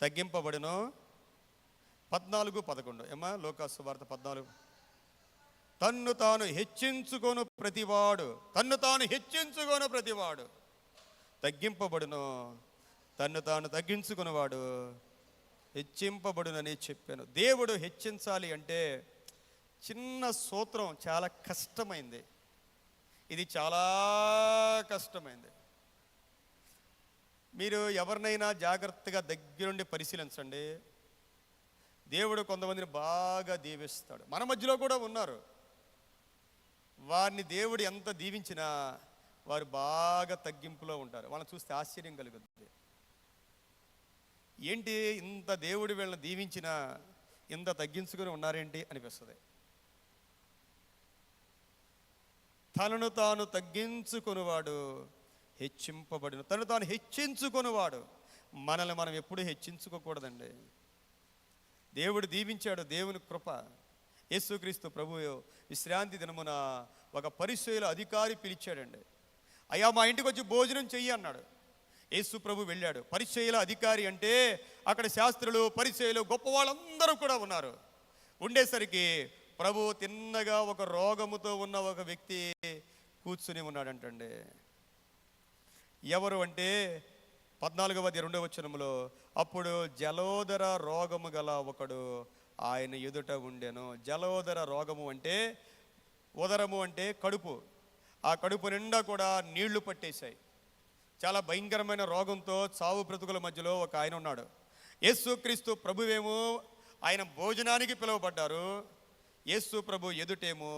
తగ్గింపబడును. 14:11 ఏమా? లూకా సువార్త 14. తన్ను తాను హెచ్చించుకొను ప్రతివాడు, తన్ను తాను హెచ్చించుకొను ప్రతివాడు తగ్గింపబడును, తన్ను తాను తగ్గించుకునేవాడు హెచ్చింపబడునని చెప్పాను. దేవుడు హెచ్చించాలి అంటే చిన్న సూత్రం, చాలా కష్టమైంది. ఇది చాలా కష్టమైంది. మీరు ఎవరినైనా జాగ్రత్తగా దగ్గరుండి పరిశీలించండి. దేవుడు కొంతమందిని బాగా దీవిస్తాడు. మన మధ్యలో కూడా ఉన్నారు. వారిని దేవుడు ఎంత దీవించినా వారు బాగా తగ్గింపులో ఉంటారు. వాళ్ళని చూస్తే ఆశ్చర్యం కలుగుతుంది. ఏంటి ఇంత దేవుడు వీళ్ళని దీవించినా ఇంత తగ్గించుకొని ఉన్నారేంటి అనిపిస్తుంది. తనను తాను తగ్గించుకొనివాడు హెచ్చింపబడిన, తను తాను హెచ్చించుకొనివాడు. మనల్ని మనం ఎప్పుడూ హెచ్చించుకోకూడదండి. దేవుడు దీవించాడు, దేవుని కృప. యేసుక్రీస్తు ప్రభువు విశ్రాంతి దినమున ఒక పరిసయ్యుల అధికారి పిలిచాడండి. అయ్యా, మా ఇంటికి వచ్చి భోజనం చెయ్యి అన్నాడు. యేసు ప్రభు వెళ్ళాడు. పరిసయ్యుల అధికారి అంటే అక్కడ శాస్త్రులు, పరిసయ్యులు, గొప్ప వాళ్ళందరూ కూడా ఉన్నారు. ఉండేసరికి ప్రభు తిన్నగా ఒక రోగముతో ఉన్న ఒక వ్యక్తి కూర్చుని ఉన్నాడంటండి. ఎవరు అంటే 14వ వచనములో, అప్పుడు జలోదర రోగము గల ఒకడు ఆయన ఎదుట ఉండెను. జలోదర రోగము అంటే, ఉదరము అంటే కడుపు. ఆ కడుపు నిండా కూడా నీళ్లు పట్టేశాయి. చాలా భయంకరమైన రోగంతో చావు బ్రతుకుల మధ్యలో ఒక ఆయన ఉన్నాడు. యేసుక్రీస్తు ప్రభువేమో ఆయన భోజనానికి పిలువబడ్డారు. యేసు ప్రభు ఎదుటేమో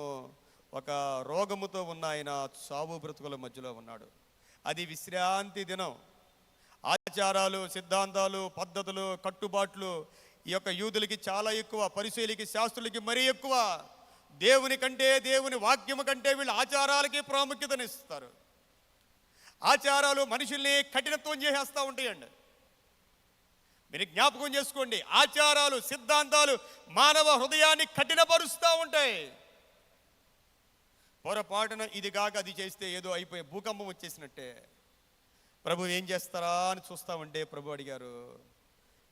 ఒక రోగముతో ఉన్న ఆయన చావు బ్రతుకుల మధ్యలో ఉన్నాడు. అది విశ్రాంతి దినం. ఆచారాలు, సిద్ధాంతాలు, పద్ధతులు, కట్టుబాట్లు ఈ యొక్క యూదులకి చాలా ఎక్కువ, పరిసయ్యులకి, శాస్త్రులకి మరీ ఎక్కువ. దేవుని కంటే, దేవుని వాక్యము కంటే వీళ్ళు ఆచారాలకి ప్రాముఖ్యతనిస్తారు. ఆచారాలు మనుషుల్ని కఠినత్వం చేసేస్తూ ఉంటాయండి. మీరు జ్ఞాపకం చేసుకోండి, ఆచారాలు, సిద్ధాంతాలు మానవ హృదయాన్ని కఠినపరుస్తూ ఉంటాయి. పొరపాటున ఇది కాక అది చేస్తే ఏదో అయిపోయి భూకంపం వచ్చేసినట్టే. ప్రభు ఏం చేస్తారా అని చూస్తూ ఉంటే ప్రభు అడిగారు,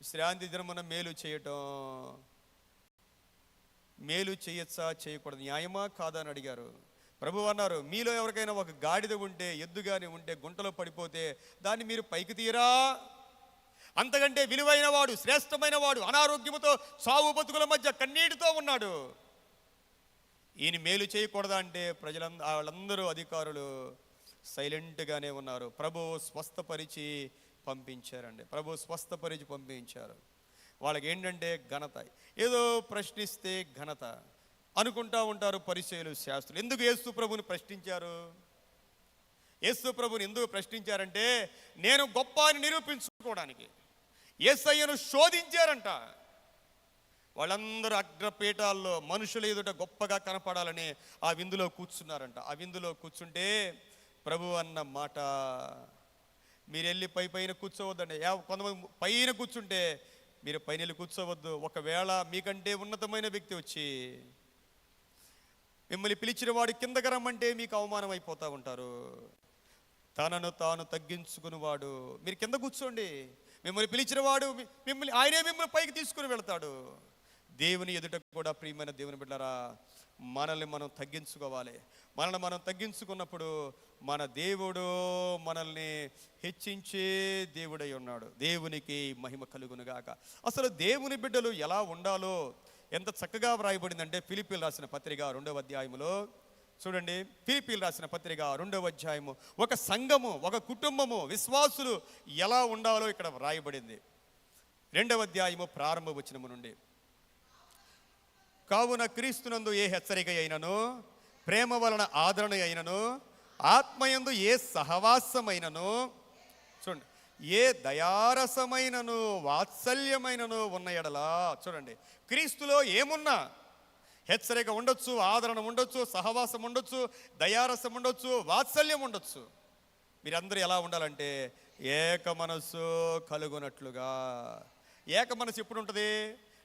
విశ్రాంతి దినమున మేలు చేయటం, మేలు చేయొచ్చా చేయకూడదు, న్యాయమా కాదా అని అడిగారు. ప్రభు అన్నారు, మీలో ఎవరికైనా ఒక గాడిద ఉంటే, ఎద్దు కానీ ఉంటే గుంటలో పడిపోతే దాన్ని మీరు పైకి తీయరా? అంతకంటే విలువైన వాడు, శ్రేష్టమైన వాడు అనారోగ్యముతో సావు బతుకుల మధ్య కన్నీటితో ఉన్నాడు. ఈయన మేలు చేయకూడదా అంటే వాళ్ళందరూ అధికారులు సైలెంట్గానే ఉన్నారు. ప్రభు స్వస్థపరిచి పంపించారండి. ప్రభు స్వస్థపరిచి పంపించారు. వాళ్ళకి ఏంటంటే ఘనత, ఏదో ప్రశ్నిస్తే ఘనత అనుకుంటా ఉంటారు పరిసయ్యులు, శాస్త్రులు. ఎందుకు యేసు ప్రభుని ప్రశ్నించారు? యేసు ప్రభుని ఎందుకు ప్రశ్నించారంటే నేను గొప్ప అని నిరూపించుకోవడానికి. యేసయ్యను శోధించారంట. వాళ్ళందరూ అగ్రపీఠాల్లో మనుషుల ఎదుట గొప్పగా కనపడాలని ఆ విందులో కూర్చున్నారంట. ఆ విందులో కూర్చుంటే ప్రభు అన్న మాట, మీరు వెళ్ళి పైన కూర్చోవద్దండి. కొంతమంది పైన కూర్చుంటే మీరు పైన వెళ్ళి కూర్చోవద్దు. ఒకవేళ మీకంటే ఉన్నతమైన వ్యక్తి వచ్చి మిమ్మల్ని పిలిచిన వాడు కిందకి రమ్మంటే మీకు అవమానం అయిపోతూ ఉంటారు. తనను తాను తగ్గించుకునేవాడు మీరు కింద కూర్చోండి. మిమ్మల్ని పిలిచిన వాడు ఆయనే మిమ్మల్ని పైకి తీసుకుని వెళ్తాడు. దేవుని ఎదుట కూడా ప్రియమైన దేవుని బిడ్డలారా మనల్ని మనం తగ్గించుకోవాలి. మనల్ని మనం తగ్గించుకున్నప్పుడు మన దేవుడు మనల్ని హెచ్చించే దేవుడై ఉన్నాడు. దేవునికి మహిమ కలుగునుగాక. అసలు దేవుని బిడ్డలు ఎలా ఉండాలో ఎంత చక్కగా వ్రాయబడిందంటే ఫిలిప్పీలు రాసిన పత్రిక 2వ అధ్యాయములో చూడండి. ఫిలిప్పీలు రాసిన పత్రిక 2వ అధ్యాయము ఒక సంఘము, ఒక కుటుంబము, విశ్వాసులు ఎలా ఉండాలో ఇక్కడ వ్రాయబడింది. 2వ అధ్యాయము ప్రారంభ వచనము నుండి. కావున క్రీస్తునందు ఏ హెచ్చరిక అయినను, ప్రేమ వలన ఆదరణ అయినను, ఆత్మయందు ఏ సహవాసమైనను, చూడండి, ఏ దయారసమైనను వాత్సల్యమైనను ఉన్న ఎడలా, చూడండి, క్రీస్తులో ఏమున్నా హెచ్చరిక ఉండొచ్చు, ఆదరణ ఉండొచ్చు, సహవాసం ఉండొచ్చు, దయారసం ఉండొచ్చు, వాత్సల్యం ఉండొచ్చు. మీరందరూ ఎలా ఉండాలంటే ఏక మనస్సు కలుగునట్లుగా. ఏక మనసు ఎప్పుడు ఉంటుంది?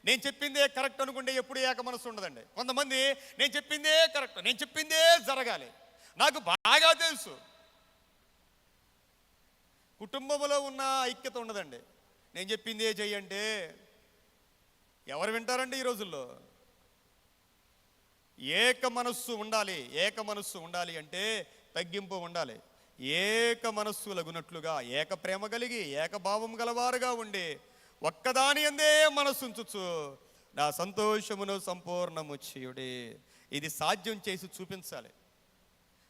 నేను చెప్పిందే కరెక్ట్ అనుకుంటే ఎప్పుడు ఏక మనసు ఉండదండి. కొంతమంది నేను చెప్పిందే కరెక్ట్, నేను చెప్పిందే జరగాలి, నాకు బాగా తెలుసు. కుటుంబంలో ఉన్న ఐక్యత ఉండదండి. నేను చెప్పిందే చెయ్యంటే ఎవరు వింటారండి ఈ రోజుల్లో? ఏక మనస్సు ఉండాలి. ఏక మనస్సు ఉండాలి అంటే తగ్గింపు ఉండాలి. ఏక మనస్సు లగునట్లుగా ఏక ప్రేమ కలిగి ఏకభావం గలవారుగా ఉండి ఒక్కదాని అందే మనస్సు ఉంచుచు నా సంతోషమును సంపూర్ణము చేయుడి. ఇది సాధ్యం చేసి చూపించాలి.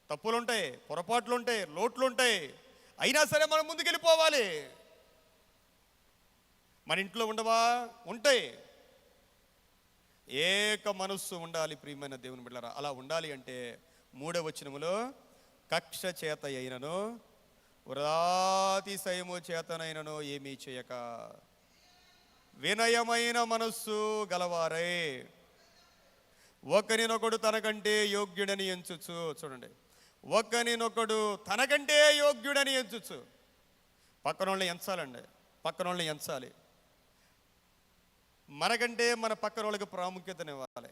తప్పులుంటాయి, పొరపాట్లుంటాయి, లోట్లుంటాయి, అయినా సరే మనం ముందుకెళ్ళిపోవాలి. మన ఇంట్లో ఉండవా? ఉంటాయి. ఏక మనస్సు ఉండాలి ప్రియమైన దేవుని బిడ్డలారా. అలా ఉండాలి అంటే 3వ వచనములో కక్ష చేత అయినను వృధాతిశయము చేతనైనను ఏమీ చేయక వినయమైన మనస్సు గలవారై ఒకరినొకడు తనకంటే యోగ్యుడని ఎంచుచు. చూడండి, ఒకరినొకడు తనకంటే యోగ్యుడని ఎంచుచు. పక్కనోళ్ళని ఎంచాలండి, పక్కనోళ్ళని ఎంచాలి. మనకంటే మన పక్కన వాళ్ళకి ప్రాముఖ్యతనివ్వాలి.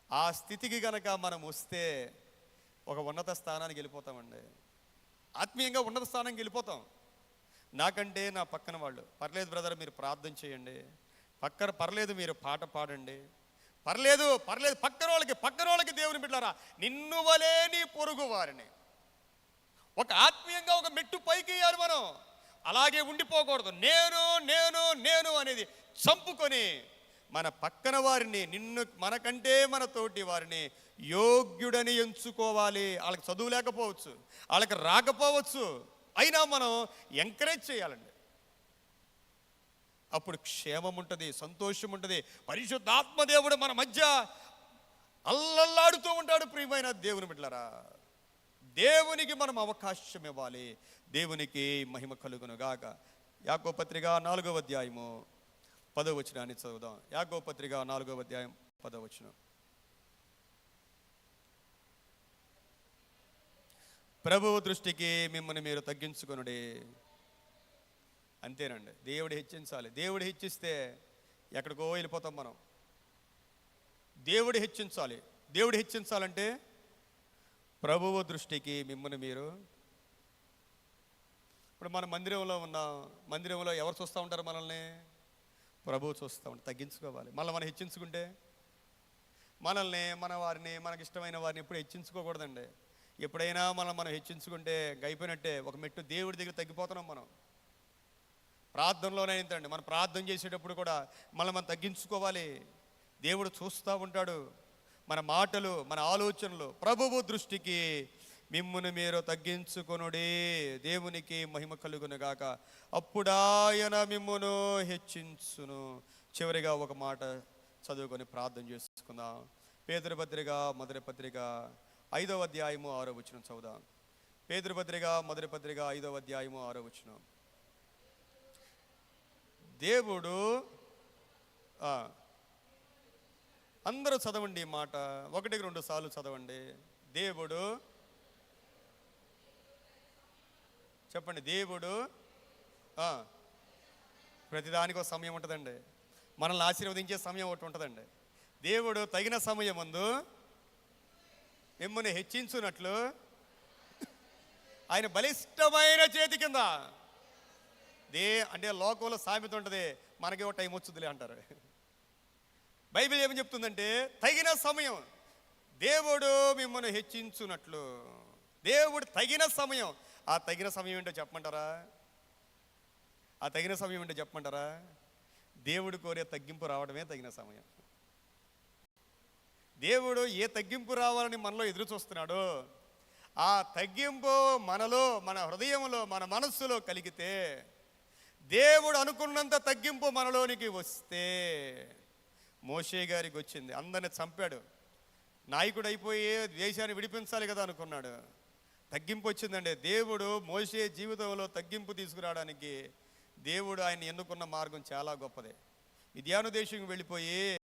ఆ స్థితికి గనక మనం వస్తే ఒక ఉన్నత స్థానానికి వెళ్ళిపోతామండి. ఆత్మీయంగా ఉన్నత స్థానానికి వెళ్ళిపోతాం. నాకంటే నా పక్కన వాళ్ళు పర్లేదు బ్రదర్, మీరు ప్రార్థన చేయండి, పర్లేదు మీరు పాట పాడండి, పర్లేదు పక్కన వాళ్ళకి దేవుని బిడ్డలారా నిన్ను వలే నీ పొరుగు వారిని ఒక ఆత్మీయంగా ఒక మెట్టు పైకి వేయాలి మనం. అలాగే ఉండిపోకూడదు. నేను నేను నేను అనేది చంపుకొని మన పక్కన వారిని, మనకంటే మన తోటి వారిని యోగ్యుడని ఎంచుకోవాలి. వాళ్ళకి చదువు లేకపోవచ్చు, వాళ్ళకి రాకపోవచ్చు, అయినా మనం ఎంకరేజ్ చేయాలండి. అప్పుడు క్షేమం ఉంటుంది, సంతోషం ఉంటుంది. పరిశుద్ధాత్మదేవుడు మన మధ్య అల్లల్లాడుతూ ఉంటాడు. ప్రియమైన దేవుని బిడ్డలారా, దేవునికి మనం అవకాశం ఇవ్వాలి. దేవునికి మహిమ కలుగును గాక. యాకోబు పత్రిక 4వ అధ్యాయము 10వ వచనాన్ని చదువుదాం. యాకోబు పత్రిక 4వ అధ్యాయం 10వ వచనం. ప్రభువు దృష్టికి మిమ్మల్ని మీరు తగ్గించుకొనుడి. అంతేనండి. దేవుడు హెచ్చించాలి. దేవుడు హెచ్చిస్తే ఎక్కడికో వెళ్ళిపోతాం మనం. దేవుడు హెచ్చించాలి. దేవుడు హెచ్చించాలంటే ప్రభువు దృష్టికి మిమ్మల్ని మీరు. ఇప్పుడు మన మందిరంలో ఉన్నాం. మందిరంలో ఎవరు చూస్తూ ఉంటారు మనల్ని? ప్రభువు చూస్తూ ఉంటారు. తగ్గించుకోవాలి. మళ్ళీ మనం హెచ్చించుకుంటే మనల్ని, మన వారిని, మనకి ఇష్టమైన వారిని ఎప్పుడు హెచ్చించుకోకూడదండి. ఎప్పుడైనా మనం హెచ్చించుకుంటే అయిపోయినట్టే. ఒక మెట్టు దేవుడి దగ్గర తగ్గిపోతున్నాం మనం. ప్రార్థనలోనే ఏంటండి, మనం ప్రార్థన చేసేటప్పుడు కూడా మనం తగ్గించుకోవాలి. దేవుడు చూస్తూ ఉంటాడు మన మాటలు, మన ఆలోచనలు. ప్రభువు దృష్టికి మిమ్మును మీరు తగ్గించుకొనుడి. దేవునికి మహిమ కలుగును గాక. అప్పుడాయన మిమ్మును హెచ్చించును. చివరిగా ఒక మాట చదువుకొని ప్రార్థన చేసుకుందాం. పేతురు పత్రిక మొదటి పత్రిక 5వ అధ్యాయము 6వ వచనం చదువుదాం. పేతురు పత్రిక మొదటి పత్రిక 5వ అధ్యాయము 6వ వచనం. దేవుడు, అందరూ చదవండి ఈ మాట, 1-2 సార్లు చదవండి. దేవుడు, చెప్పండి. దేవుడు ప్రతిదానికి ఒక సమయం ఉంటుందండి. మనల్ని ఆశీర్వదించే సమయం ఒకటి ఉంటుందండి. దేవుడు తగిన సమయం ముందు మిమ్మల్ని హెచ్చించున్నట్లు ఆయన బలిష్టమైన చేతి కింద అంటే లోకంలో సామెత ఉంటుంది, మనకి ఒక టైం వచ్చుదిలే అంటారు. బైబిల్ ఏమని చెప్తుందంటే తగిన సమయం దేవుడు మిమ్మల్ని హెచ్చించున్నట్లు. దేవుడు తగిన సమయం. ఆ తగిన సమయం ఏంటో చెప్పమంటారా? ఆ తగిన సమయం ఏంటో చెప్పమంటారా? దేవుడు కోరే తగ్గింపు రావడమే తగిన సమయం. దేవుడు ఏ తగ్గింపు రావాలని మనలో ఎదురు చూస్తున్నాడో ఆ తగ్గింపు మనలో, మన హృదయంలో, మన మనస్సులో కలిగితే, దేవుడు అనుకున్నంత తగ్గింపు మనలోనికి వస్తే, మోషే గారికి వచ్చింది. అందరిని చంపాడు, నాయకుడు అయిపోయి దేశాన్ని విడిపించాలి కదా అనుకున్నాడు. తగ్గింపు వచ్చిందండి. దేవుడు మోషే జీవితంలో తగ్గింపు తీసుకురావడానికి దేవుడు ఆయన ఎన్నుకున్న మార్గం చాలా గొప్పదే. మిద్యాను దేశంకి వెళ్ళిపోయి